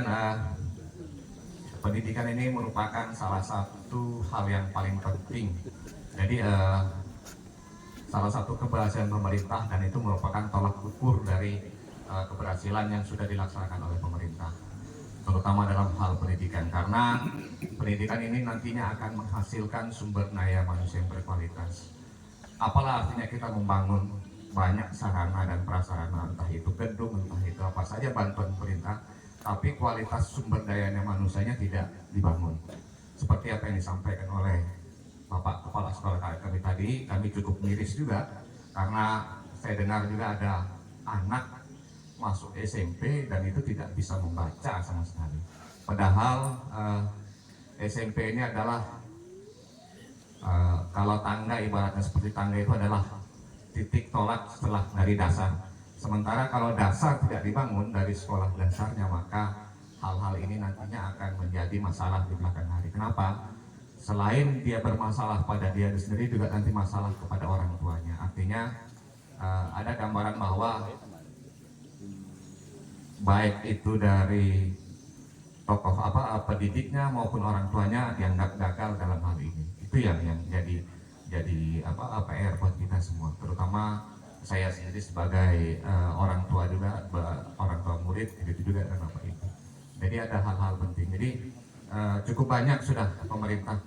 pendidikan ini merupakan salah satu hal yang paling penting. Jadi salah satu keberhasilan pemerintah, dan itu merupakan tolak ukur dari keberhasilan yang sudah dilaksanakan oleh pemerintah, terutama dalam hal pendidikan, karena pendidikan ini nantinya akan menghasilkan sumber daya manusia yang berkualitas. Apalah artinya kita membangun banyak sarana dan prasarana, entah itu gedung, entah itu apa saja bantuan pemerintah, tapi kualitas sumber dayanya manusianya tidak dibangun. Seperti apa yang disampaikan oleh Bapak Kepala Sekolah kami tadi, kami cukup miris juga karena saya dengar juga ada anak masuk SMP dan itu tidak bisa membaca sama sekali. Padahal SMP ini adalah kalau tangga, ibaratnya seperti tangga itu adalah titik tolak setelah dari dasar. Sementara kalau dasar tidak dibangun dari sekolah dasarnya, maka hal-hal ini nantinya akan menjadi masalah di belakang hari. Kenapa? Selain dia bermasalah pada dia sendiri, juga nanti masalah kepada orang tuanya. Artinya ada gambaran bahwa baik itu dari tokoh pendidiknya maupun orang tuanya dianggap gagal dalam hal ini. Itu yang jadi PR buat kita semua, terutama saya sendiri sebagai orang tua juga, orang tua murid, begitu juga dengan Bapak Ibu. Jadi ada hal-hal penting. Jadi cukup banyak sudah pemerintah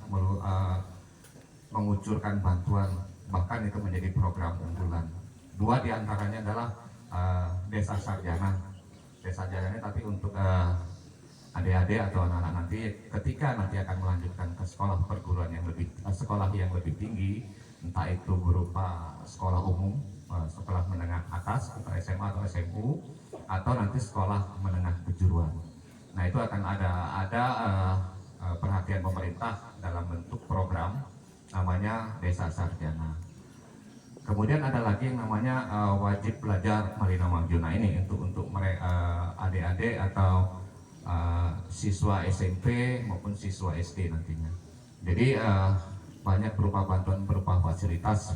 mengucurkan bantuan, bahkan itu menjadi program unggulan. 2 diantaranya adalah Desa Sarjana. Desa Sarjana tapi untuk adik-adik atau anak-anak nanti ketika nanti akan melanjutkan ke sekolah perguruan yang lebih tinggi, entah itu berupa sekolah umum, sekolah menengah atas atau SMA atau SMU, atau nanti sekolah menengah kejuruan. Nah, itu akan ada perhatian pemerintah dalam bentuk program namanya Desa Sarjana. Kemudian ada lagi yang namanya wajib belajar Marina Mangjuna ini untuk mereka adik-adik atau siswa SMP maupun siswa SD nantinya. Jadi banyak berupa bantuan berupa fasilitas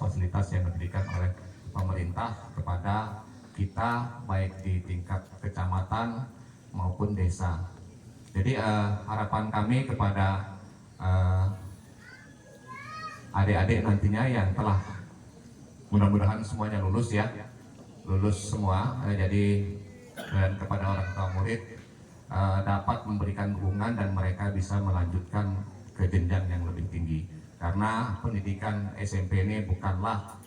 yang diberikan oleh pemerintah kepada kita baik di tingkat kecamatan maupun desa. Jadi harapan kami kepada adik-adik nantinya yang telah mudah-mudahan semuanya lulus ya, lulus semua. Jadi dan kepada orang tua murid dapat memberikan dukungan dan mereka bisa melanjutkan ke jenjang yang lebih tinggi. Karena pendidikan SMP ini bukanlah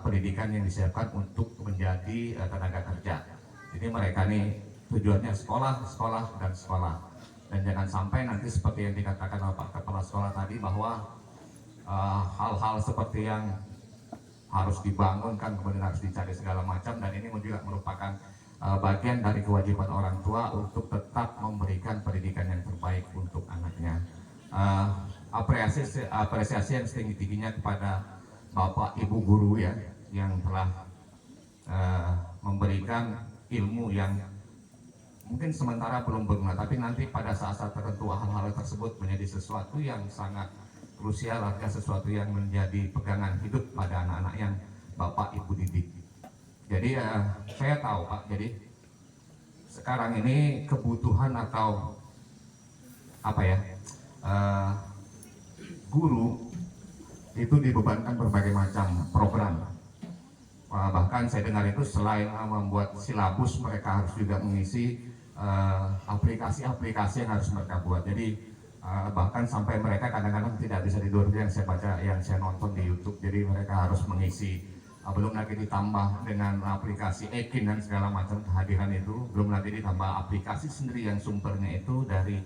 pendidikan yang disiapkan untuk menjadi tenaga kerja. Jadi mereka ini tujuannya sekolah. Dan jangan sampai nanti seperti yang dikatakan oleh Pak Kepala Sekolah tadi, bahwa hal-hal seperti yang harus dibangunkan kemudian harus dicari segala macam, dan ini juga merupakan bagian dari kewajiban orang tua untuk tetap memberikan pendidikan yang terbaik untuk anaknya. Apresiasi yang setinggi-tingginya kepada Bapak Ibu guru ya, yang telah memberikan ilmu yang mungkin sementara belum berguna, tapi nanti pada saat-saat tertentu hal-hal tersebut menjadi sesuatu yang sangat krusial, artinya sesuatu yang menjadi pegangan hidup pada anak-anak yang Bapak Ibu didik. Jadi saya tahu Pak, jadi sekarang ini kebutuhan atau guru itu dibebankan berbagai macam program. Bahkan saya dengar itu selain membuat silabus, mereka harus juga mengisi aplikasi-aplikasi yang harus mereka buat. Jadi bahkan sampai mereka kadang-kadang tidak bisa tidur, yang saya baca, yang saya nonton di YouTube. Jadi mereka harus mengisi, belum lagi ditambah dengan aplikasi Ekin dan segala macam kehadiran itu, belum lagi ditambah aplikasi sendiri yang sumbernya itu dari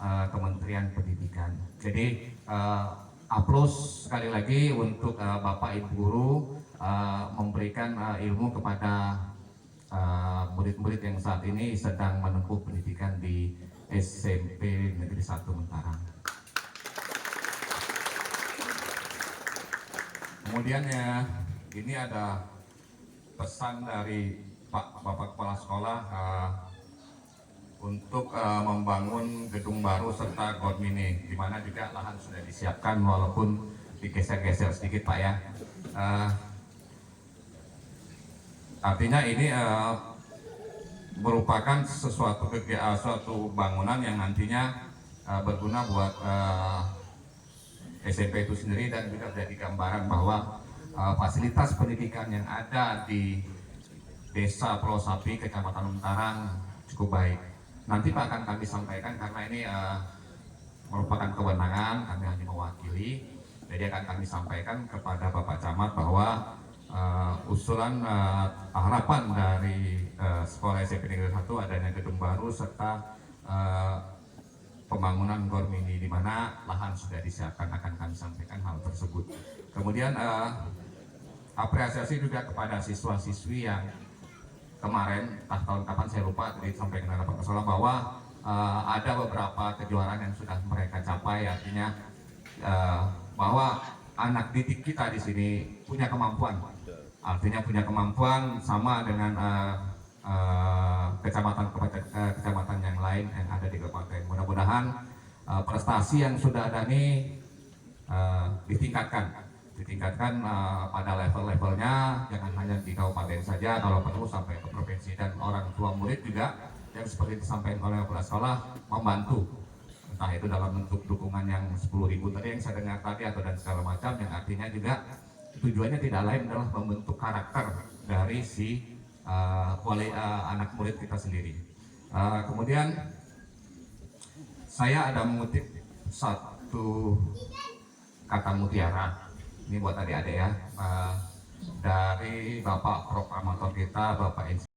Kementerian Pendidikan. Jadi aplaus sekali lagi untuk Bapak Ibu Guru memberikan ilmu kepada murid-murid yang saat ini sedang menempuh pendidikan di SMP Negeri 1 Mentarang. Kemudian ya, ini ada pesan dari Bapak Kepala Sekolah untuk membangun gedung baru serta GOR Mini, di mana juga lahan sudah disiapkan walaupun digeser-geser sedikit Pak ya. Artinya ini merupakan suatu bangunan yang nantinya berguna buat SMP itu sendiri, dan juga menjadi gambaran bahwa fasilitas pendidikan yang ada di Desa Pulau Sapi, Kecamatan Mentarang cukup baik. Nanti Pak akan kami sampaikan, karena ini merupakan kewenangan, kami hanya mewakili. Jadi akan kami sampaikan kepada Bapak Camat bahwa usulan harapan dari sekolah SMP Negeri 1 adanya gedung baru serta pembangunan GOR Mini, di mana lahan sudah disiapkan, akan kami sampaikan hal tersebut. Kemudian apresiasi juga kepada siswa-siswi yang kemarin, tahun kapan saya lupa, tadi sampaikan oleh Pak Kesola bahwa ada beberapa kejuaraan yang sudah mereka capai. Artinya bahwa anak didik kita di sini punya kemampuan. Artinya punya kemampuan sama dengan kecamatan yang lain yang ada di kabupaten. Mudah-mudahan prestasi yang sudah ada ini ditingkatkan pada level-levelnya, jangan hanya di kabupaten saja, kalau perlu sampai ke provinsi. Dan orang tua murid juga yang seperti disampaikan oleh kepala sekolah membantu, entah itu dalam bentuk dukungan yang 10.000 tadi yang saya dengar tadi, atau dan segala macam, yang artinya juga tujuannya tidak lain adalah membentuk karakter dari si anak murid kita sendiri. Kemudian saya ada mengutip satu kata mutiara, ini buat adik-adik ya, dari Bapak Proklamator kita, Bapak Insinyur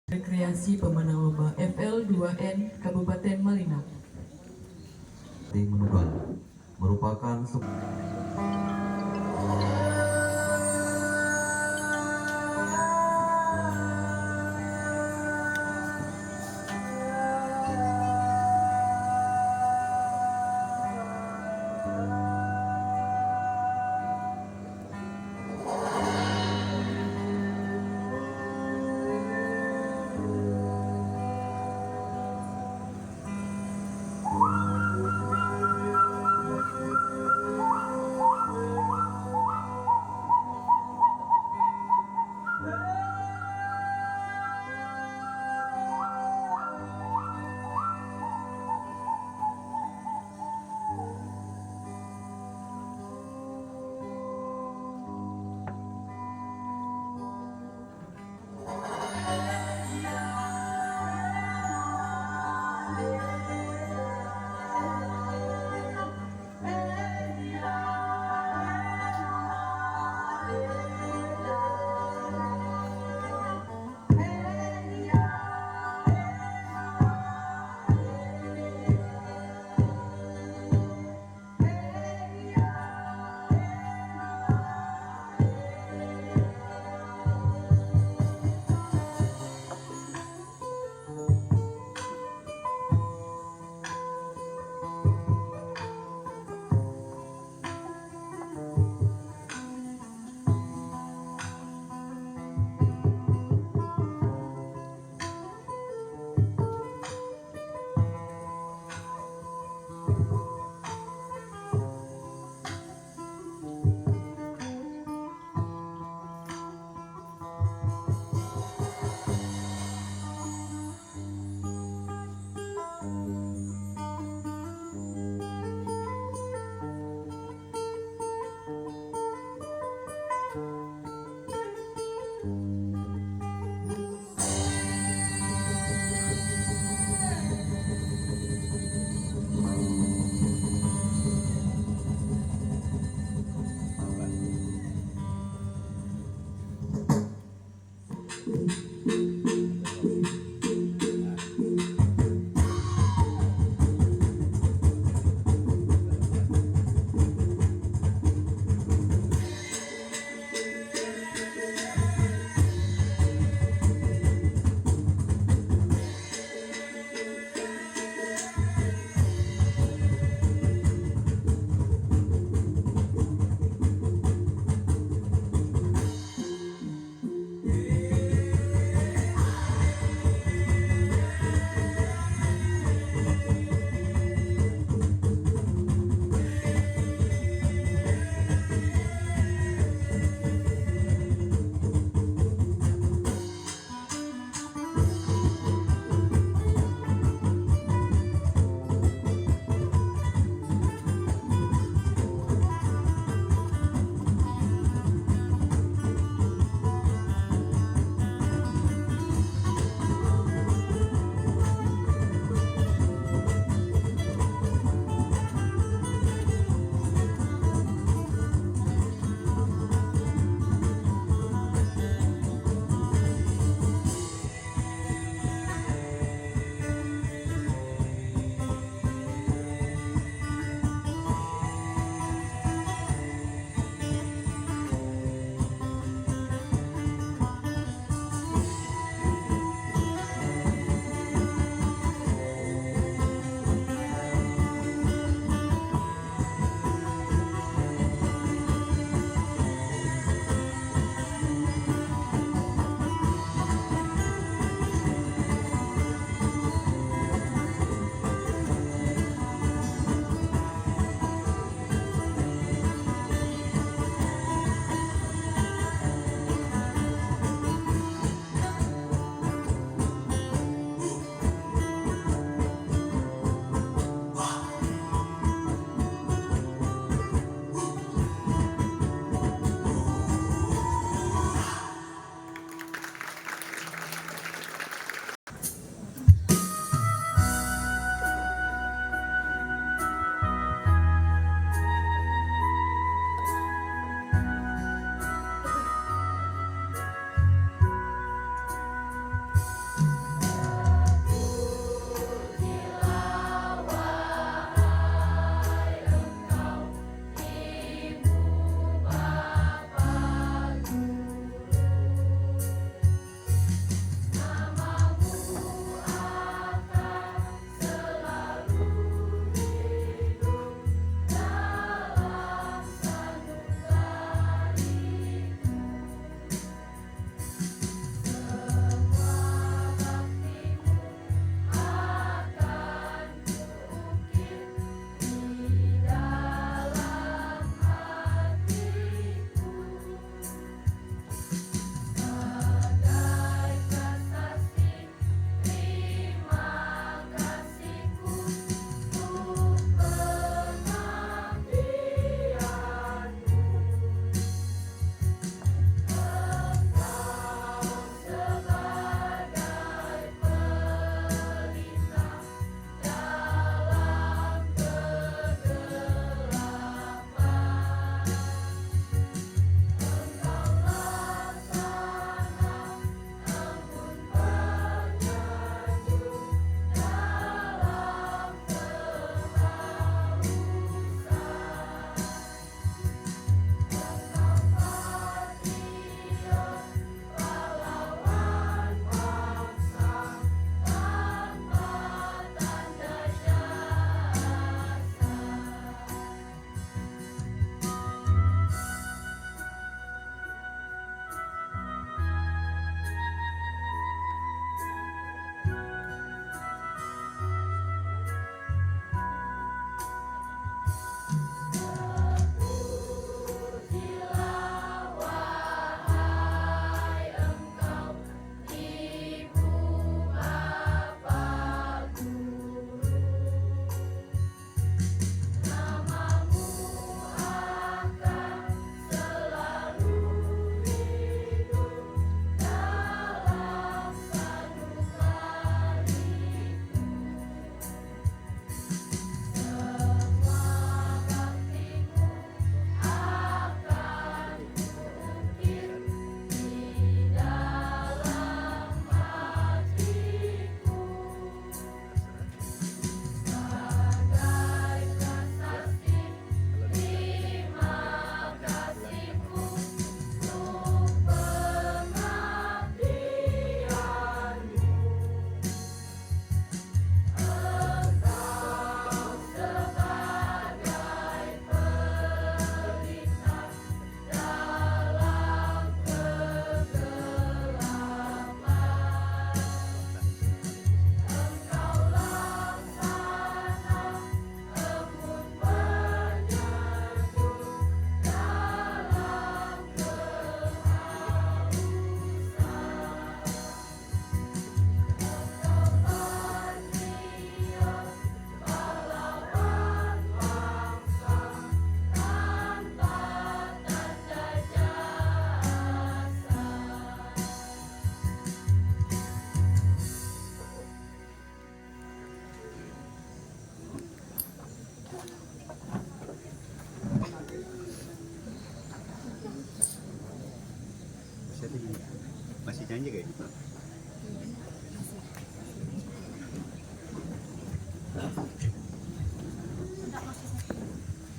Rekreasi pemenang lomba FL2N Kabupaten Malinau. Menugal merupakan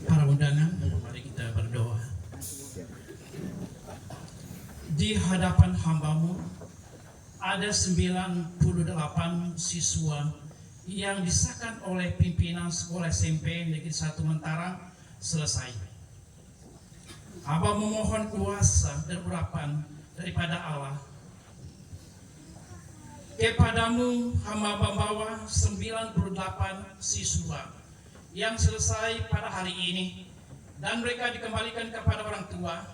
Para undangan, mari kita berdoa. Di hadapan hamba-Mu ada 98 siswa yang disahkan oleh pimpinan sekolah SMP Negeri 1 Mentarang selesai. Hamba memohon kuasa dan urapan daripada Allah. Kepadamu hamba membawa 98 siswa yang selesai pada hari ini, dan mereka dikembalikan kepada orang tua,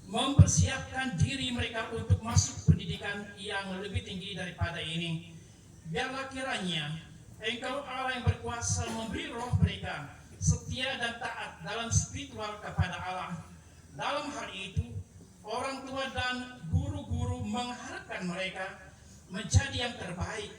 mempersiapkan diri mereka untuk masuk pendidikan yang lebih tinggi daripada ini. Biarlah kiranya Engkau Allah yang berkuasa memberi roh mereka setia dan taat dalam spiritual kepada Allah. Dalam hal itu, orang tua dan guru-guru mengharapkan mereka menjadi yang terbaik,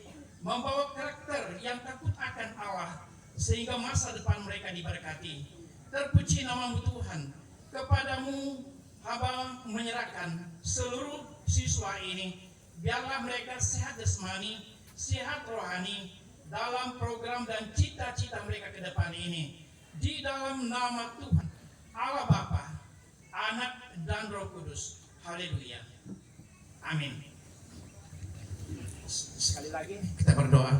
membawa karakter yang takut akan Allah, sehingga masa depan mereka diberkati. Terpuji nama-Mu Tuhan. Kepadamu hamba menyerahkan seluruh siswa ini. Biarlah mereka sehat jasmani, sehat rohani dalam program dan cita-cita mereka ke depan ini. Di dalam nama Tuhan, Allah Bapa, Anak dan Roh Kudus. Haleluya. Amin. Sekali lagi kita berdoa.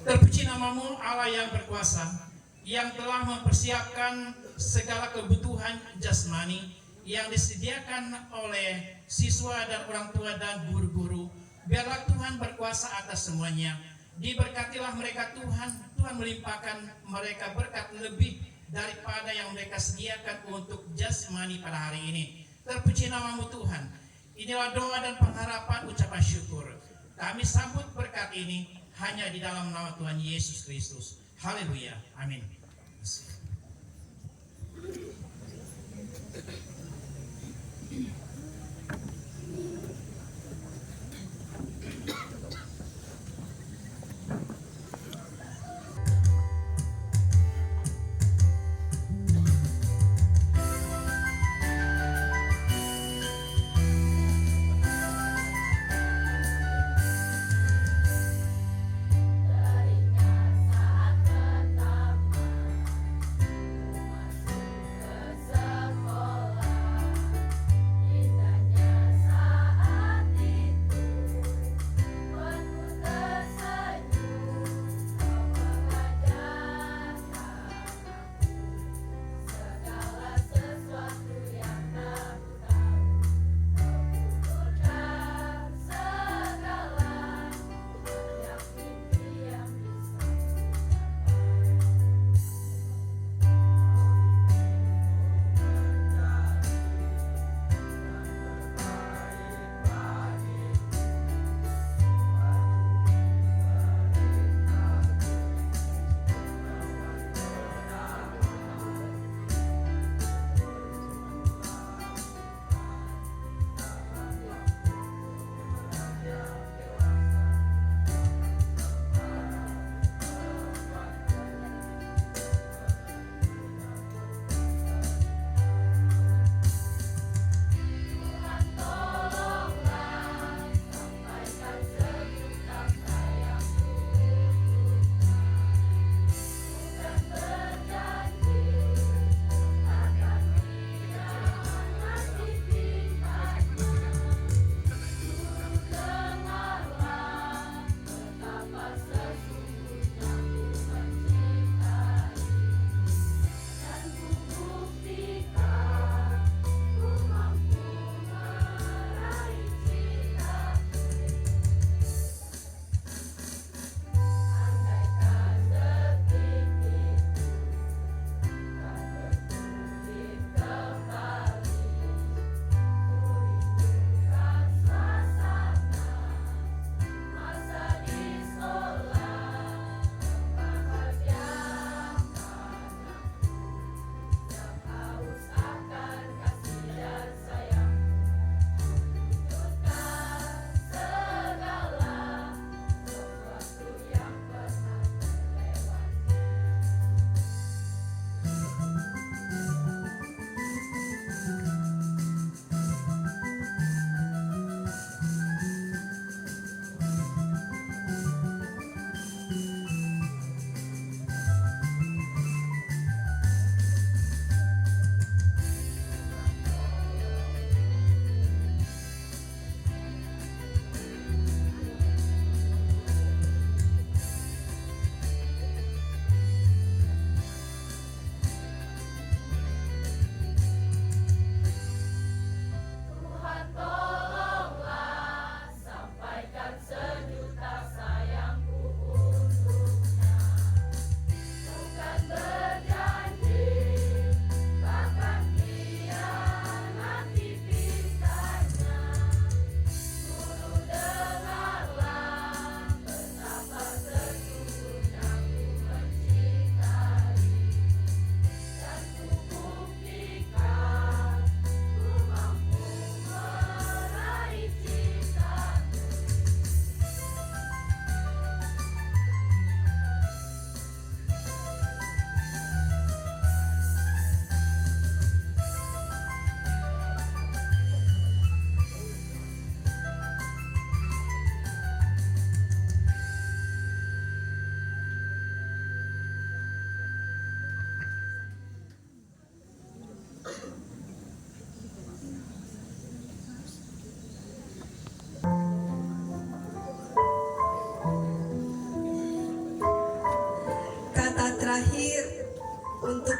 Terpuji nama-Mu Allah yang berkuasa, yang telah mempersiapkan segala kebutuhan jasmani yang disediakan oleh siswa dan orang tua dan guru-guru. Biarlah Tuhan berkuasa atas semuanya. Diberkatilah mereka Tuhan. Tuhan melimpahkan mereka berkat lebih daripada yang mereka sediakan untuk jasmani pada hari ini. Terpuji nama-Mu Tuhan. Inilah doa dan pengharapan ucapan syukur. Kami sambut berkat ini hanya di dalam nama Tuhan Yesus Kristus. Haleluya. Amin.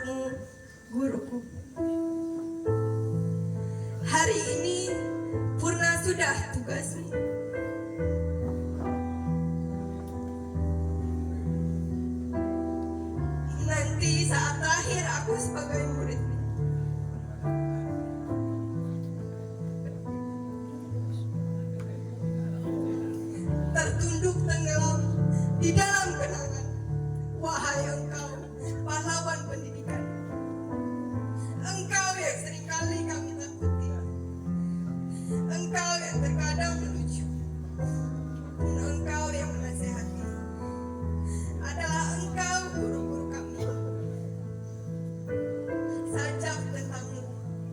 anakmu, guruku. Hari ini purna sudah tugasmu. Nanti saat terakhir aku sebagai muridmu. Tertunduk tenggelam di dalam kenangan. Wahai engkau, pahlawan pendidikan. Engkau yang seringkali kami takuti. Engkau yang terkadang melucu. Engkau yang menasehati. Adalah engkau guru-guru kami. Sajak tentangmu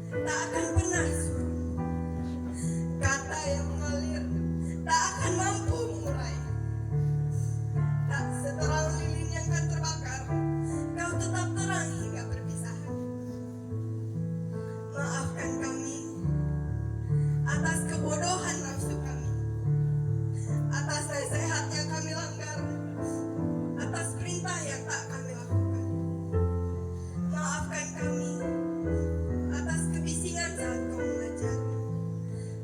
tak akan pernah surut. Kata yang mengalir tak akan mampu mengurai. Tak seterang lilin yang akan terbakar, kau tetap terang hingga perpisahan. Maafkan kami atas kebodohan nafsu kami, atas nasihat yang kami langgar, atas perintah yang tak kami lakukan. Maafkan kami atas kebisingan saat kau mengajar.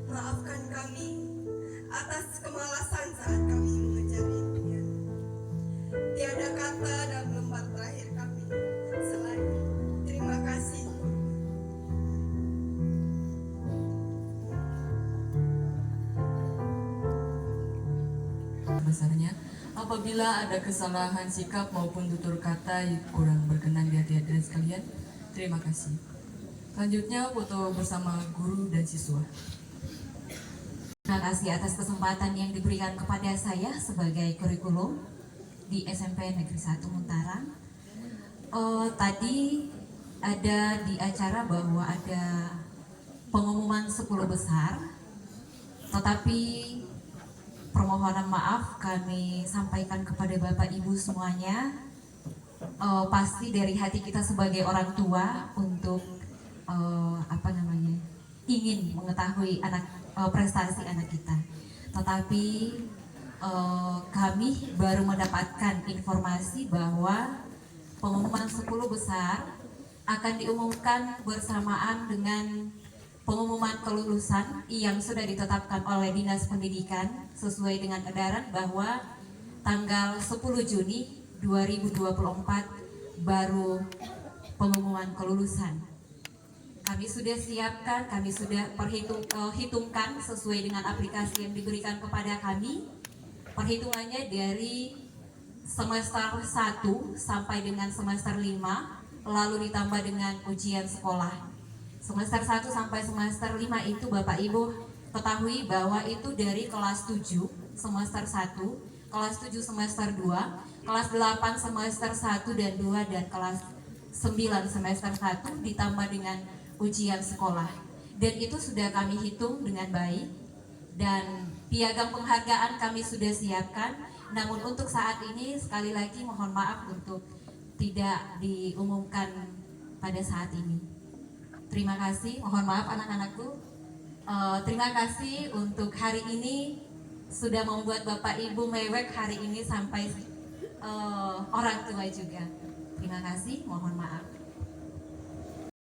Maafkan kami atas kemalasan saat kami mengejar impian. Tiada kata dalam lembar terakhir kami selain terima kasih. Besarnya, apabila ada kesalahan sikap maupun tutur kata yang kurang berkenan di hati hadirin sekalian, terima kasih. Selanjutnya foto bersama guru dan siswa. Terima kasih atas kesempatan yang diberikan kepada saya sebagai kurikulum di SMP Negeri 1 Muntarang. Tadi ada di acara bahwa ada pengumuman 10 besar, tetapi permohonan maaf kami sampaikan kepada Bapak Ibu semuanya. Pasti dari hati kita sebagai orang tua untuk ingin mengetahui prestasi anak kita. Tetapi kami baru mendapatkan informasi bahwa pengumuman 10 besar akan diumumkan bersamaan dengan pengumuman kelulusan yang sudah ditetapkan oleh Dinas Pendidikan sesuai dengan edaran bahwa tanggal 10 Juni 2024 baru pengumuman kelulusan. Kami sudah siapkan, kami sudah hitungkan sesuai dengan aplikasi yang diberikan kepada kami. Perhitungannya dari semester 1 sampai dengan semester 5, lalu ditambah dengan ujian sekolah. Semester 1 sampai semester 5 itu Bapak Ibu ketahui bahwa itu dari kelas 7 semester 1, kelas 7 semester 2, kelas 8 semester 1 dan 2, dan kelas 9 semester 1 ditambah dengan ujian sekolah. Dan itu sudah kami hitung dengan baik, dan piagam penghargaan kami sudah siapkan. Namun untuk saat ini sekali lagi mohon maaf untuk tidak diumumkan pada saat ini. Terima kasih, mohon maaf anak-anakku. Terima kasih untuk hari ini sudah membuat Bapak Ibu mewek hari ini sampai orang tua juga. Terima kasih, mohon maaf.